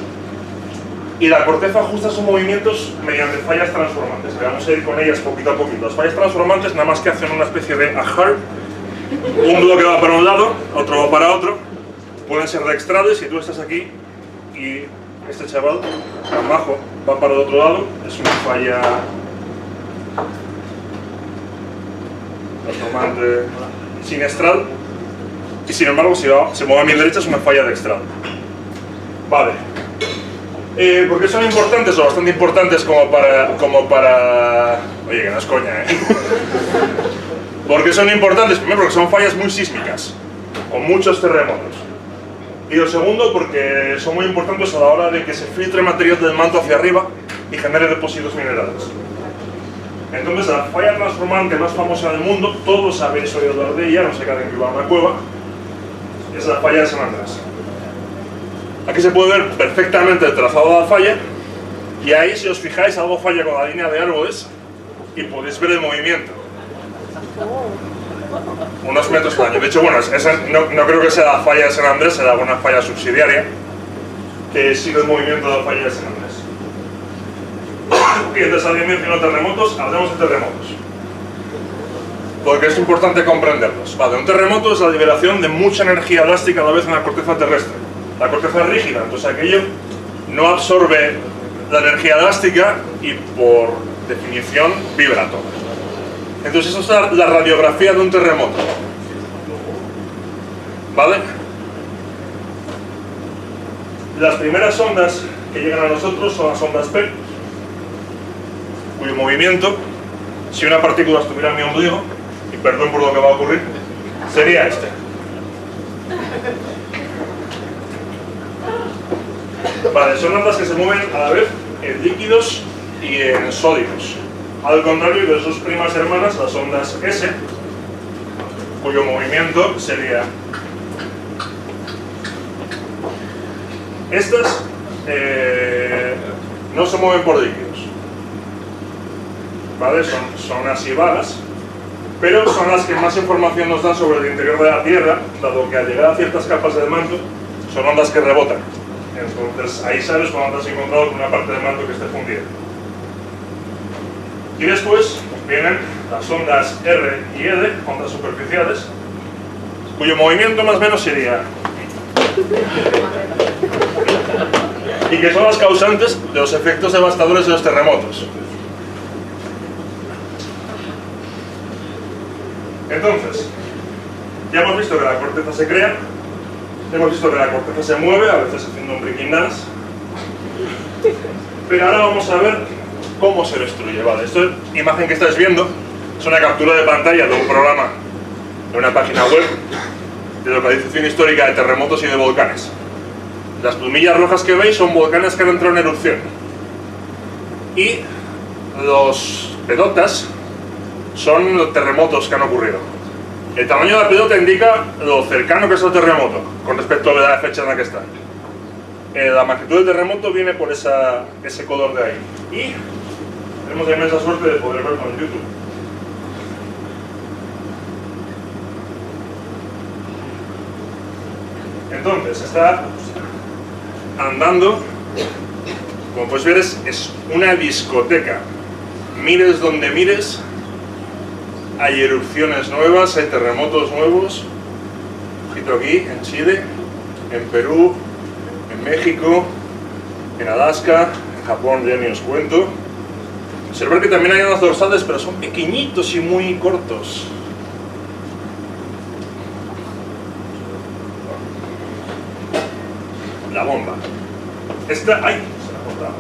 y la corteza ajusta sus movimientos mediante fallas transformantes, que vamos a ir con ellas poquito a poquito. Las fallas transformantes nada más que hacen una especie de ajar, un bloque va para un lado, otro va para otro, pueden ser dextrales. Si tú estás aquí y este chaval, tan bajo, va para el otro lado, es una falla transformante sinestral. Y sin embargo, si se mueve a mi derecha es una falla dextral. Vale. ¿Por qué son importantes o bastante importantes como para... Oye, que no es coña, ¿eh? ¿Por qué son importantes? Primero, porque son fallas muy sísmicas, con muchos terremotos. Y lo segundo, porque son muy importantes a la hora de que se filtre material del manto hacia arriba y genere depósitos minerales. Entonces, la falla transformante más famosa del mundo, todos habéis oído hablar de ella, no sé, cada vez que va a una cueva, es la falla de San Andrés. Aquí se puede ver perfectamente el trazado de la falla y ahí, si os fijáis, algo falla con la línea de árboles y podéis ver el movimiento. Unos metros al año. De hecho, bueno, no creo que sea la falla de San Andrés, será alguna falla subsidiaria. que sigue el movimiento de la falla de San Andrés. Y entonces alguien mencionó terremotos, hablemos de terremotos. Porque es importante comprenderlos. Vale, un terremoto es la liberación de mucha energía elástica a la vez en la corteza terrestre. La corteza es rígida, entonces aquello no absorbe la energía elástica y por definición vibra todo. Entonces eso es la radiografía de un terremoto. ¿Vale? Las primeras ondas que llegan a nosotros son las ondas P, cuyo movimiento, si una partícula estuviera en mi ombligo, y perdón por lo que va a ocurrir, sería este. Vale, son ondas que se mueven a la vez en líquidos y en sólidos. Al contrario de sus primas hermanas, las ondas S, cuyo movimiento sería... Estas no se mueven por líquidos, ¿vale? Son así vagas, pero son las que más información nos dan sobre el interior de la Tierra, dado que al llegar a ciertas capas del manto, son ondas que rebotan. Entonces ahí sabes cuando te has encontrado con una parte del manto que esté fundida. Y después vienen las ondas R y L, ondas superficiales, cuyo movimiento más o menos sería... y que son las causantes de los efectos devastadores de los terremotos. Entonces, ya hemos visto que la corteza se crea, hemos visto que la corteza se mueve, a veces haciendo un breaking dance, pero ahora vamos a ver cómo se destruye. Vale, esta imagen que estáis viendo es una captura de pantalla de un programa, de una página web de localización histórica de terremotos y de volcanes. Las plumillas rojas que veis son volcanes que han entrado en erupción. Y los pelotas son los terremotos que han ocurrido. El tamaño de la pelota indica lo cercano que es el terremoto con respecto a la fecha en la que está. La magnitud del terremoto viene por ese color de ahí. Y tenemos la inmensa suerte de poder verlo en YouTube. Entonces, está andando, como puedes ver, es una discoteca. Mires donde mires, hay erupciones nuevas, hay terremotos nuevos. Ojito aquí, en Chile, en Perú, en México, en Alaska, en Japón ya ni os cuento. Observar que también hay unas dorsales, pero son pequeñitos y muy cortos. La bomba. Esta... ¡ay! Se la ha cortado.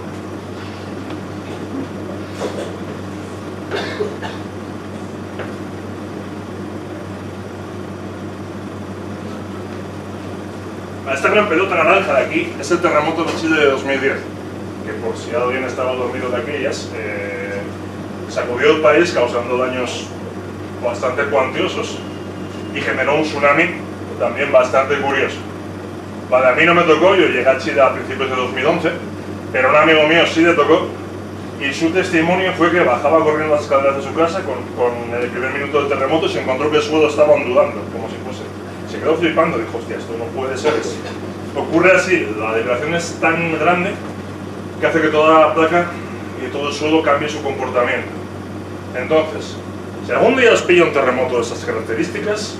Esta gran pelota naranja de aquí es el terremoto de Chile de 2010, que por si alguien estaba dormido de aquellas, sacudió el país causando daños bastante cuantiosos y generó un tsunami también bastante curioso. Vale, a mí no me tocó, yo llegué a Chile a principios de 2011, pero a un amigo mío sí le tocó, y su testimonio fue que bajaba corriendo las escaleras de su casa con el primer minuto del terremoto y se encontró que el suelo estaba ondulando, como si fuese. Se quedó flipando, dijo, hostia, esto no puede ser. Ocurre así, la vibración es tan grande que hace que toda la placa y todo el suelo cambie su comportamiento. Entonces, si algún día os pilla un terremoto de esas características,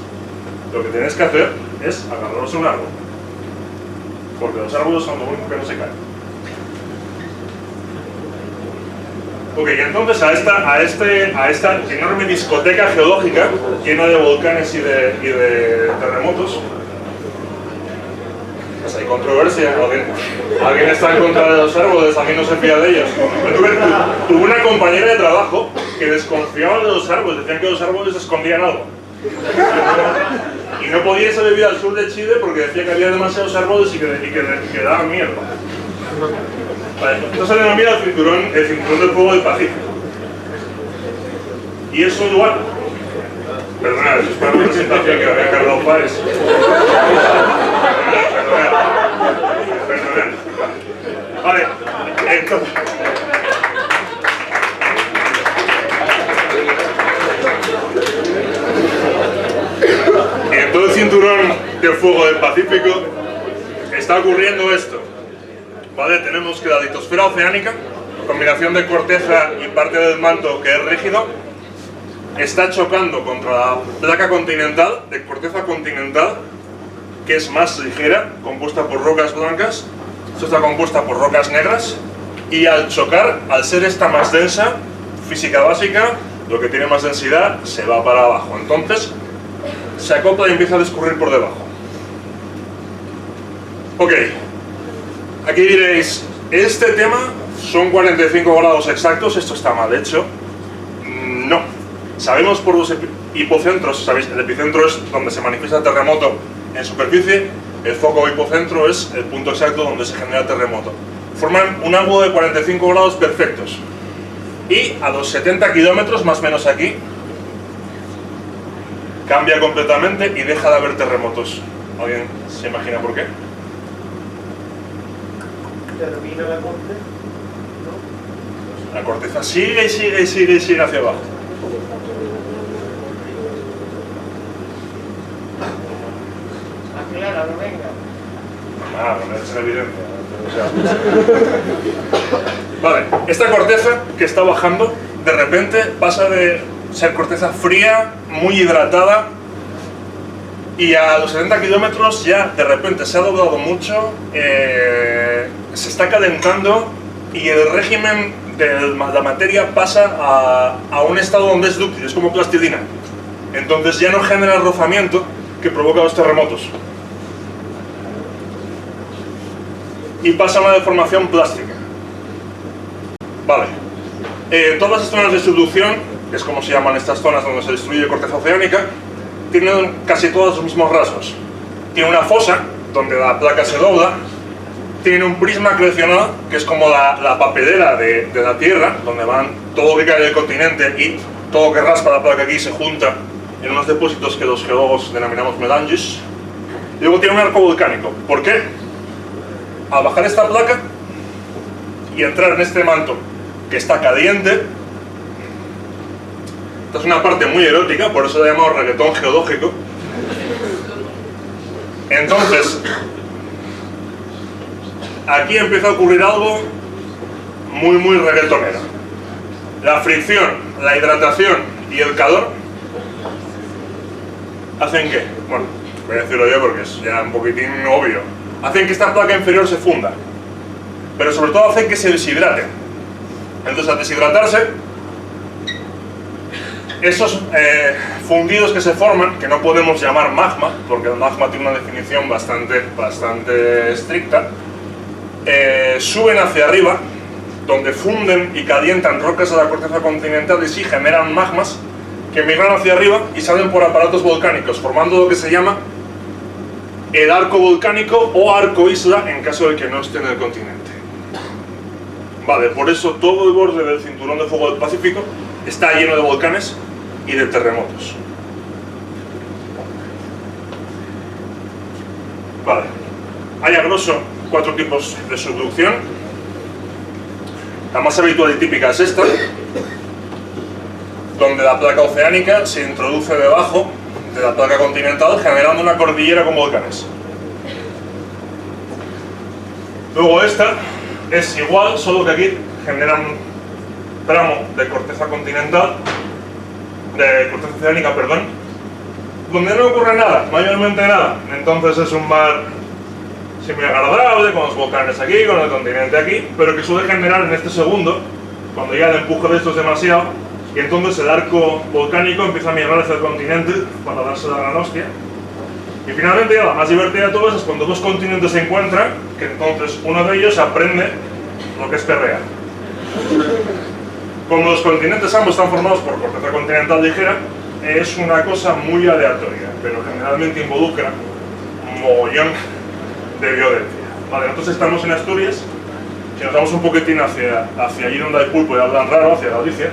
lo que tenéis que hacer es agarraros a un árbol. Porque los árboles son lo único que no se caen. Ok, y entonces a esta enorme discoteca geológica llena de volcanes y de terremotos, pues hay controversia. Alguien está en contra de los árboles, alguien no se fía de ellos. Tuve una compañera de trabajo que desconfiaba de los árboles, decían que los árboles escondían algo. Y no podía irse a vivir al sur de Chile porque decía que había demasiados árboles y que daban miedo. Vale, esto se denomina el cinturón del fuego del Pacífico. Y es un lugar... Perdonad, eso es para una presentación que había Carlos Páez. Perdonad. Vale, entonces... En todo el cinturón del fuego del Pacífico está ocurriendo esto. ¿vale? Tenemos que la litosfera oceánica, combinación de corteza y parte del manto que es rígido, está chocando contra la placa continental, de corteza continental, que es más ligera, compuesta por rocas blancas. Esto está compuesta por rocas negras, y al chocar, al ser esta más densa, física básica, lo que tiene más densidad se va para abajo. Entonces, se acopla y empieza a discurrir por debajo. Ok, aquí diréis, este tema son 45 grados exactos, esto está mal hecho. No, sabemos por los hipocentros, ¿sabéis? El epicentro es donde se manifiesta el terremoto en superficie, el foco hipocentro es el punto exacto donde se genera el terremoto. Forman un ángulo de 45 grados perfectos. Y a los 70 kilómetros, más o menos aquí, cambia completamente y deja de haber terremotos. ¿Alguien se imagina por qué? ¿Termina la corte? ¿No? La corteza sigue y sigue y sigue y sigue hacia abajo. Acláralo, venga. Ah, no es en evidencia. Vale, esta corteza que está bajando, de repente pasa de ser corteza fría, muy hidratada, y a los 70 kilómetros ya de repente se ha doblado mucho, se está calentando y el régimen de la materia pasa a un estado donde es dúctil, es como plastilina. Entonces ya no genera el rozamiento que provoca los terremotos. Y pasa a una deformación plástica. Vale. Todas las zonas de subducción, que es como se llaman estas zonas donde se destruye corteza oceánica, tienen casi todos los mismos rasgos. Tiene una fosa, donde la placa se dobla, tiene un prisma acrecionado, que es como la papelera de la Tierra, donde van todo lo que cae del continente y todo lo que raspa la placa aquí se junta en unos depósitos que los geólogos denominamos melanges. Y luego tiene un arco volcánico. ¿Por qué? Al bajar esta placa y entrar en este manto que está caliente, esta es una parte muy erótica, por eso la llamamos reggaetón geológico. Entonces, aquí empieza a ocurrir algo muy reggaetonero. La fricción, la hidratación y el calor hacen que, bueno, voy a decirlo yo porque es ya un poquitín obvio, hacen que esta placa inferior se funda, pero sobre todo hacen que se deshidrate. Entonces, al deshidratarse, esos fundidos que se forman, que no podemos llamar magma, porque el magma tiene una definición bastante estricta, suben hacia arriba, donde funden y calientan rocas de la corteza continental y sí generan magmas que migran hacia arriba y salen por aparatos volcánicos, formando lo que se llama el arco volcánico o arco isla en caso de que no esté en el continente. Vale, por eso todo el borde del cinturón de fuego del Pacífico está lleno de volcanes y de terremotos. Vale, hay a grosso 4 tipos de subducción. La más habitual y típica es esta, donde la placa oceánica se introduce debajo de la placa continental generando una cordillera con volcanes. Luego esta es igual, solo que aquí genera un tramo de corteza continental, de corteza oceánica, perdón, donde no ocurre nada, mayormente nada. Entonces es un mar muy agradable, con los volcanes aquí, con el continente aquí, pero que suele generar en este segundo, cuando ya el empuje de esto es demasiado, y entonces el arco volcánico empieza a migrar hacia el continente para darse la gran hostia. Y finalmente, la más divertida de todas es cuando dos continentes se encuentran, que entonces uno de ellos aprende lo que es perrear. Como los continentes ambos están formados por corteza continental ligera, es una cosa muy aleatoria, pero generalmente involucra un mogollón de violencia. Vale, nosotros estamos en Asturias, si nos vamos un poquitín hacia allí donde hay pulpo y hablan raro, hacia Galicia,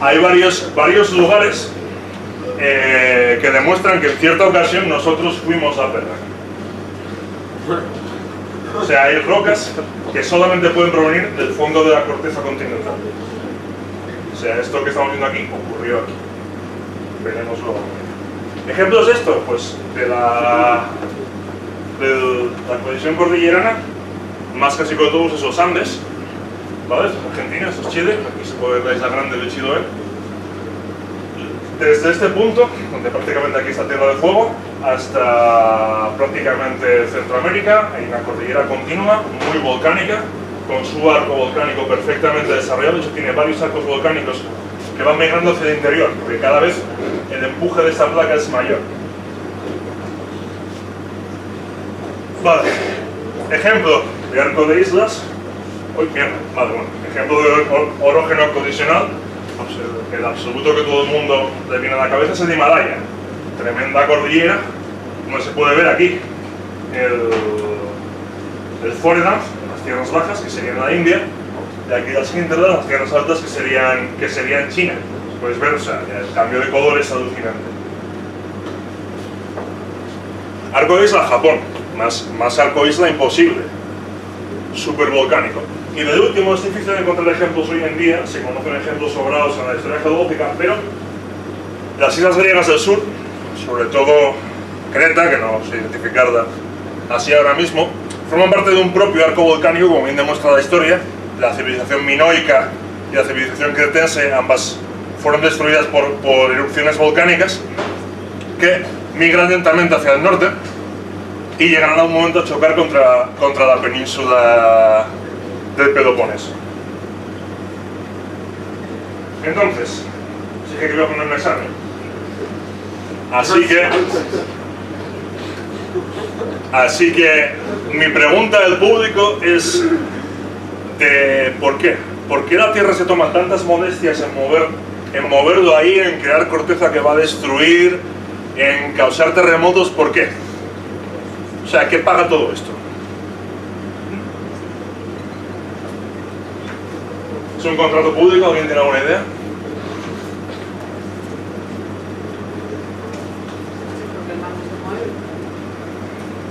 hay varios lugares que demuestran que en cierta ocasión nosotros fuimos a perder. O sea, hay rocas que solamente pueden provenir del fondo de la corteza continental. O sea, esto que estamos viendo aquí ocurrió aquí. Veremos luego. ¿Ejemplos de esto? Pues de la colisión cordillerana más clásico de todos es los Andes, ¿vale? Esto es Argentina, esto es Chile, aquí se puede ver la isla grande de Chiloé. Desde este punto, donde prácticamente aquí está Tierra del Fuego, hasta prácticamente Centroamérica, hay una cordillera continua, muy volcánica, con su arco volcánico perfectamente desarrollado. De hecho, tiene varios arcos volcánicos que van migrando hacia el interior, porque cada vez el empuje de esta placa es mayor. Vale, ejemplo de arco de islas. Uy, mierda, vale, bueno, ejemplo de orógeno acondicional. El absoluto que todo el mundo le viene a la cabeza es el Himalaya, tremenda cordillera, como se puede ver aquí, el Foreland, las tierras bajas, que serían la India, y aquí las Hinterland, las tierras altas, que serían China. Puedes ver, o sea, el cambio de color es alucinante. Arco de isla, Japón, más arco de isla imposible, súper volcánico. Y de último, es difícil encontrar ejemplos hoy en día, se conocen ejemplos sobrados en la historia geológica, pero las islas griegas del sur, sobre todo Creta, que no sé identificarla así ahora mismo, forman parte de un propio arco volcánico, como bien demuestra la historia. La civilización minoica y la civilización cretense, ambas fueron destruidas por erupciones volcánicas que migran lentamente hacia el norte y llegarán a un momento a chocar contra la península del Peloponeso. Entonces, dije que iba a poner un examen. Así que mi pregunta al público es de ¿por qué? ¿Por qué la Tierra se toma tantas molestias en moverlo ahí, en crear corteza que va a destruir, en causar terremotos? ¿Por qué? O sea, ¿qué paga todo esto? ¿Es un contrato público? ¿Alguien tiene alguna idea?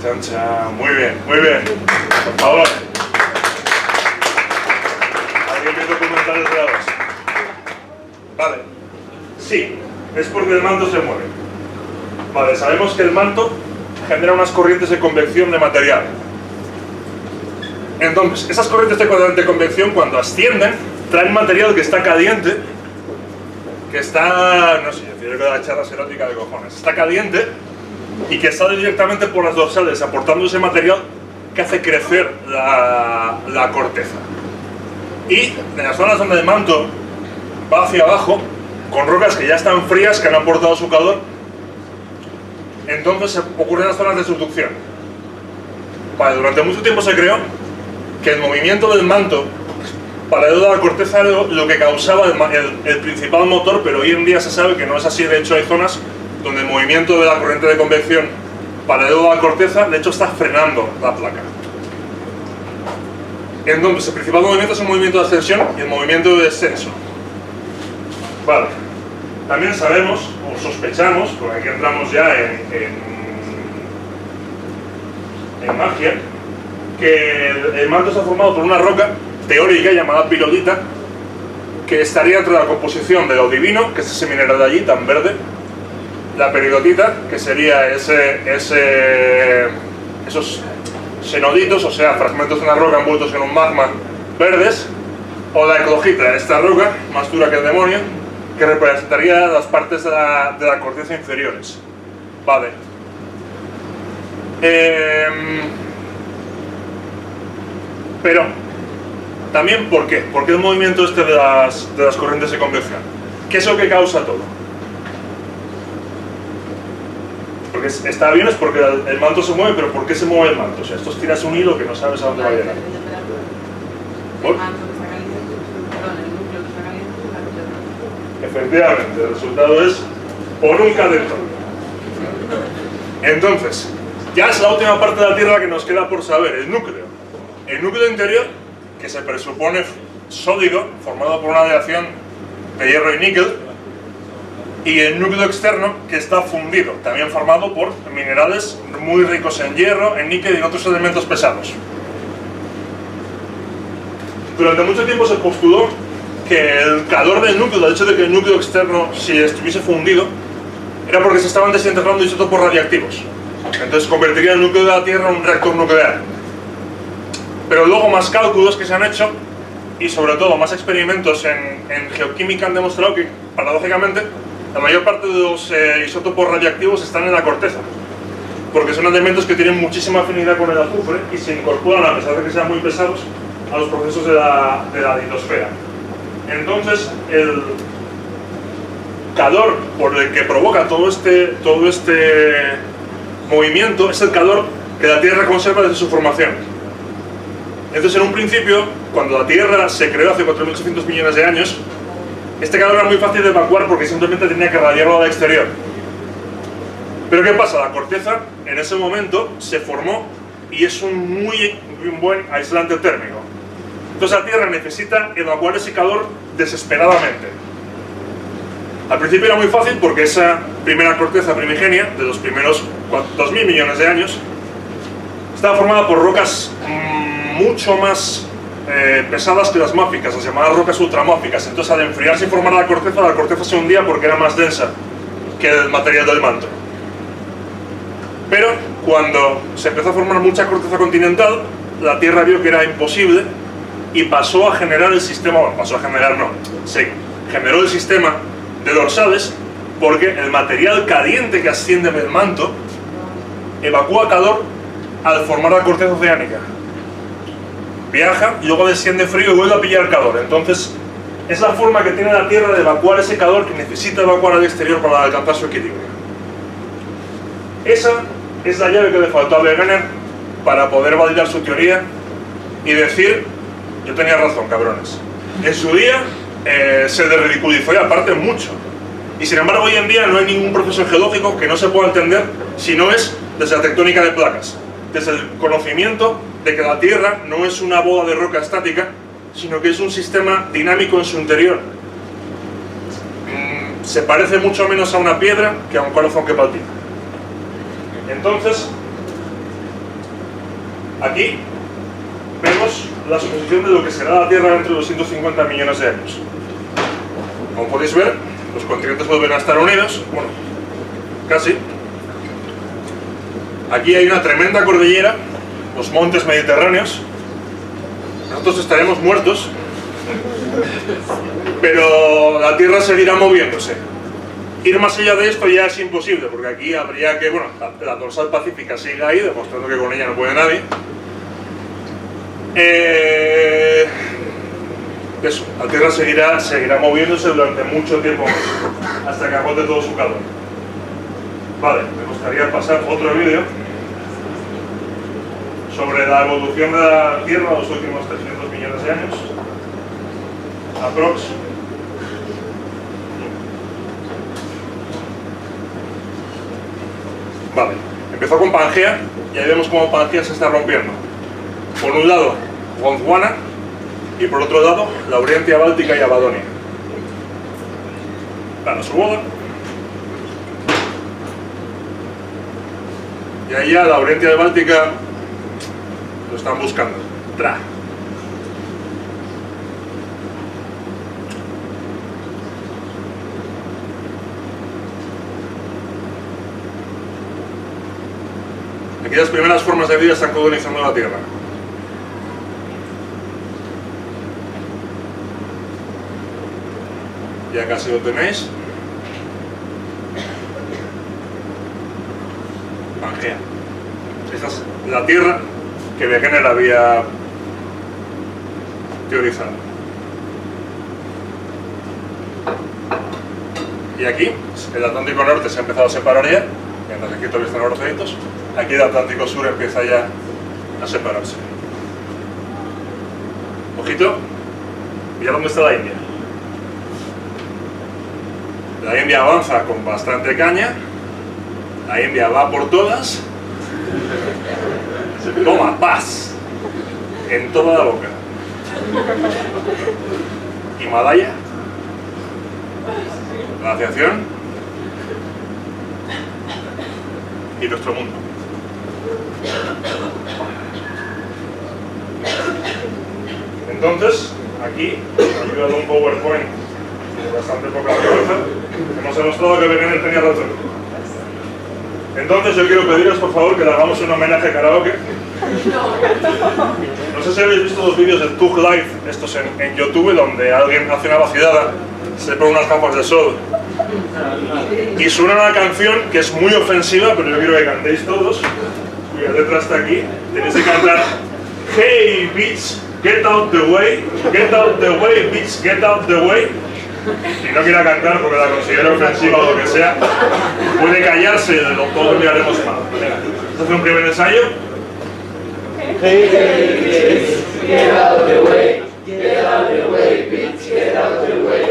Chancha, muy bien, muy bien. Por favor. ¿Alguien ve documentales grabados? Vale. Sí, es porque el manto se mueve. Vale, sabemos que el manto genera unas corrientes de convección de material. Entonces, esas corrientes de convección, cuando ascienden, traen material que está caliente, que está, no sé, yo creo que la charla es erótica de cojones, está caliente y que sale directamente por las dorsales, aportando ese material que hace crecer la corteza. Y en las zonas donde el manto va hacia abajo, con rocas que ya están frías, que han aportado su calor, entonces ocurren las zonas de subducción. Vale, durante mucho tiempo se creó que el movimiento del manto paralelo a la corteza era lo que causaba el principal motor, pero hoy en día se sabe que no es así. De hecho, hay zonas donde el movimiento de la corriente de convección paralelo a la corteza, de hecho, está frenando la placa. Entonces, el principal movimiento es el movimiento de ascensión y el movimiento de descenso. Vale. También sabemos, o sospechamos, porque aquí entramos ya en magia, que el manto está formado por una roca teórica llamada pirolita, que estaría entre la composición de lo divino, que es ese mineral de allí, tan verde, la peridotita, que sería esos xenoditos, o sea, fragmentos de una roca envueltos en un magma verdes, o la eclogita, esta roca, más dura que el demonio, que representaría las partes de la corteza inferiores. Vale. Pero también, ¿por qué? ¿Por qué el movimiento este de las corrientes de convección? ¿Qué es lo que causa todo? Porque está bien, es porque el manto se mueve, pero ¿por qué se mueve el manto? O sea, esto tiras un hilo que no sabes a dónde va a llegar. ¿Por? Efectivamente, el resultado es por un calentor. Entonces, ya es la última parte de la Tierra que nos queda por saber, el núcleo. El núcleo interior, que se presupone sólido, formado por una aleación de hierro y níquel, y el núcleo externo, que está fundido, también formado por minerales muy ricos en hierro, en níquel y en otros elementos pesados. Durante mucho tiempo se postuló que el calor del núcleo, el hecho de que el núcleo externo, si estuviese fundido, era porque se estaban desintegrando isótopos radiactivos. Entonces convertiría el núcleo de la Tierra en un reactor nuclear. Pero luego más cálculos que se han hecho y sobre todo más experimentos en geoquímica han demostrado que, paradójicamente, la mayor parte de los isótopos radiactivos están en la corteza, porque son elementos que tienen muchísima afinidad con el azufre y se incorporan, a pesar de que sean muy pesados, a los procesos de la litosfera. Entonces, el calor por el que provoca todo este movimiento es el calor que la Tierra conserva desde su formación. Entonces, en un principio, cuando la Tierra se creó hace 4.800 millones de años, este calor era muy fácil de evacuar porque simplemente tenía que radiarlo al exterior. Pero ¿qué pasa? La corteza en ese momento se formó y es un muy buen aislante térmico. Entonces la Tierra necesita evacuar ese calor desesperadamente. Al principio era muy fácil porque esa primera corteza primigenia, de los primeros 2.000 millones de años, estaba formada por rocas mucho más pesadas que las máficas, las llamadas rocas ultramórficas. Entonces al enfriarse y formar la corteza se hundía porque era más densa que el material del manto. Pero cuando se empezó a formar mucha corteza continental, la Tierra vio que era imposible y pasó a generar el sistema, bueno, pasó a generar no, se generó el sistema de dorsales porque el material caliente que asciende del manto evacúa calor al formar la corteza oceánica. Viaja y luego desciende frío y vuelve a pillar calor. Entonces es la forma que tiene la Tierra de evacuar ese calor que necesita evacuar al exterior para alcanzar su equilibrio. Esa es la llave que le faltó a Wegener para poder validar su teoría y decir: yo tenía razón, cabrones. En su día se le ridiculizó y aparte mucho. Y sin embargo hoy en día no hay ningún proceso geológico que no se pueda entender si no es desde la tectónica de placas, desde el conocimiento de que la Tierra no es una bola de roca estática, sino que es un sistema dinámico en su interior. Se parece mucho menos a una piedra que a un corazón que palpita. Entonces, aquí vemos la suposición de lo que será la Tierra dentro de los 150 millones de años. Como podéis ver, los continentes vuelven a estar unidos, bueno, casi. Aquí hay una tremenda cordillera, los montes mediterráneos. Nosotros estaremos muertos, pero la Tierra seguirá moviéndose. Ir más allá de esto ya es imposible, porque aquí habría que, bueno, la dorsal pacífica sigue ahí, demostrando que con ella no puede nadie. Eso, la Tierra seguirá moviéndose durante mucho tiempo más, hasta que agote todo su calor. Vale, me gustaría pasar otro vídeo sobre la evolución de la Tierra en los últimos 300 millones de años. Aprox. Vale, empezó con Pangea y ahí vemos cómo Pangea se está rompiendo. Por un lado, Gondwana y por otro lado, Laurentia Báltica y Abadonia. Para su boda. Y ahí ya Laurentia Báltica lo están buscando. Tra. Aquí las primeras formas de vida están colonizando la Tierra. Ya casi lo tenéis. Pangea. Esta es la Tierra que Wegener había teorizado. Y aquí, el Atlántico Norte se ha empezado a separar ya, mientras aquí todavía están los roceditos. Aquí el Atlántico Sur empieza ya a separarse. Ojito, mira dónde está la India. La India avanza con bastante caña. La India va por todas. Toma, paz. En toda la boca. Himalaya. Glaciación. Y nuestro mundo. Entonces, aquí, ayuda de un PowerPoint de bastante poca fuerza, hemos demostrado que Wegener tenía razón. Entonces yo quiero pediros por favor que le hagamos un homenaje a karaoke. No sé si habéis visto los vídeos de Tug Life, estos en YouTube, donde alguien hace una vaciada, se pone unas gafas de sol y suena una canción que es muy ofensiva, pero yo quiero que cantéis todos. Cuya letra está aquí. Tenéis que cantar: "Hey bitch, get out the way, bitch, get out the way". Si no quiera cantar porque la considero ofensiva o lo que sea, puede callarse, todos lo miraremos mal. Vamos a hacer un primer ensayo.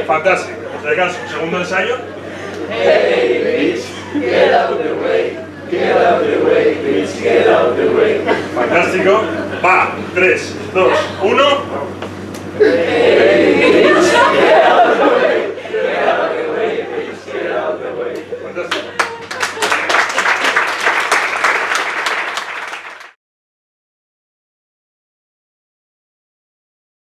Fantástico. Un segundo ensayo. Fantástico. Va, 3, 2, 1.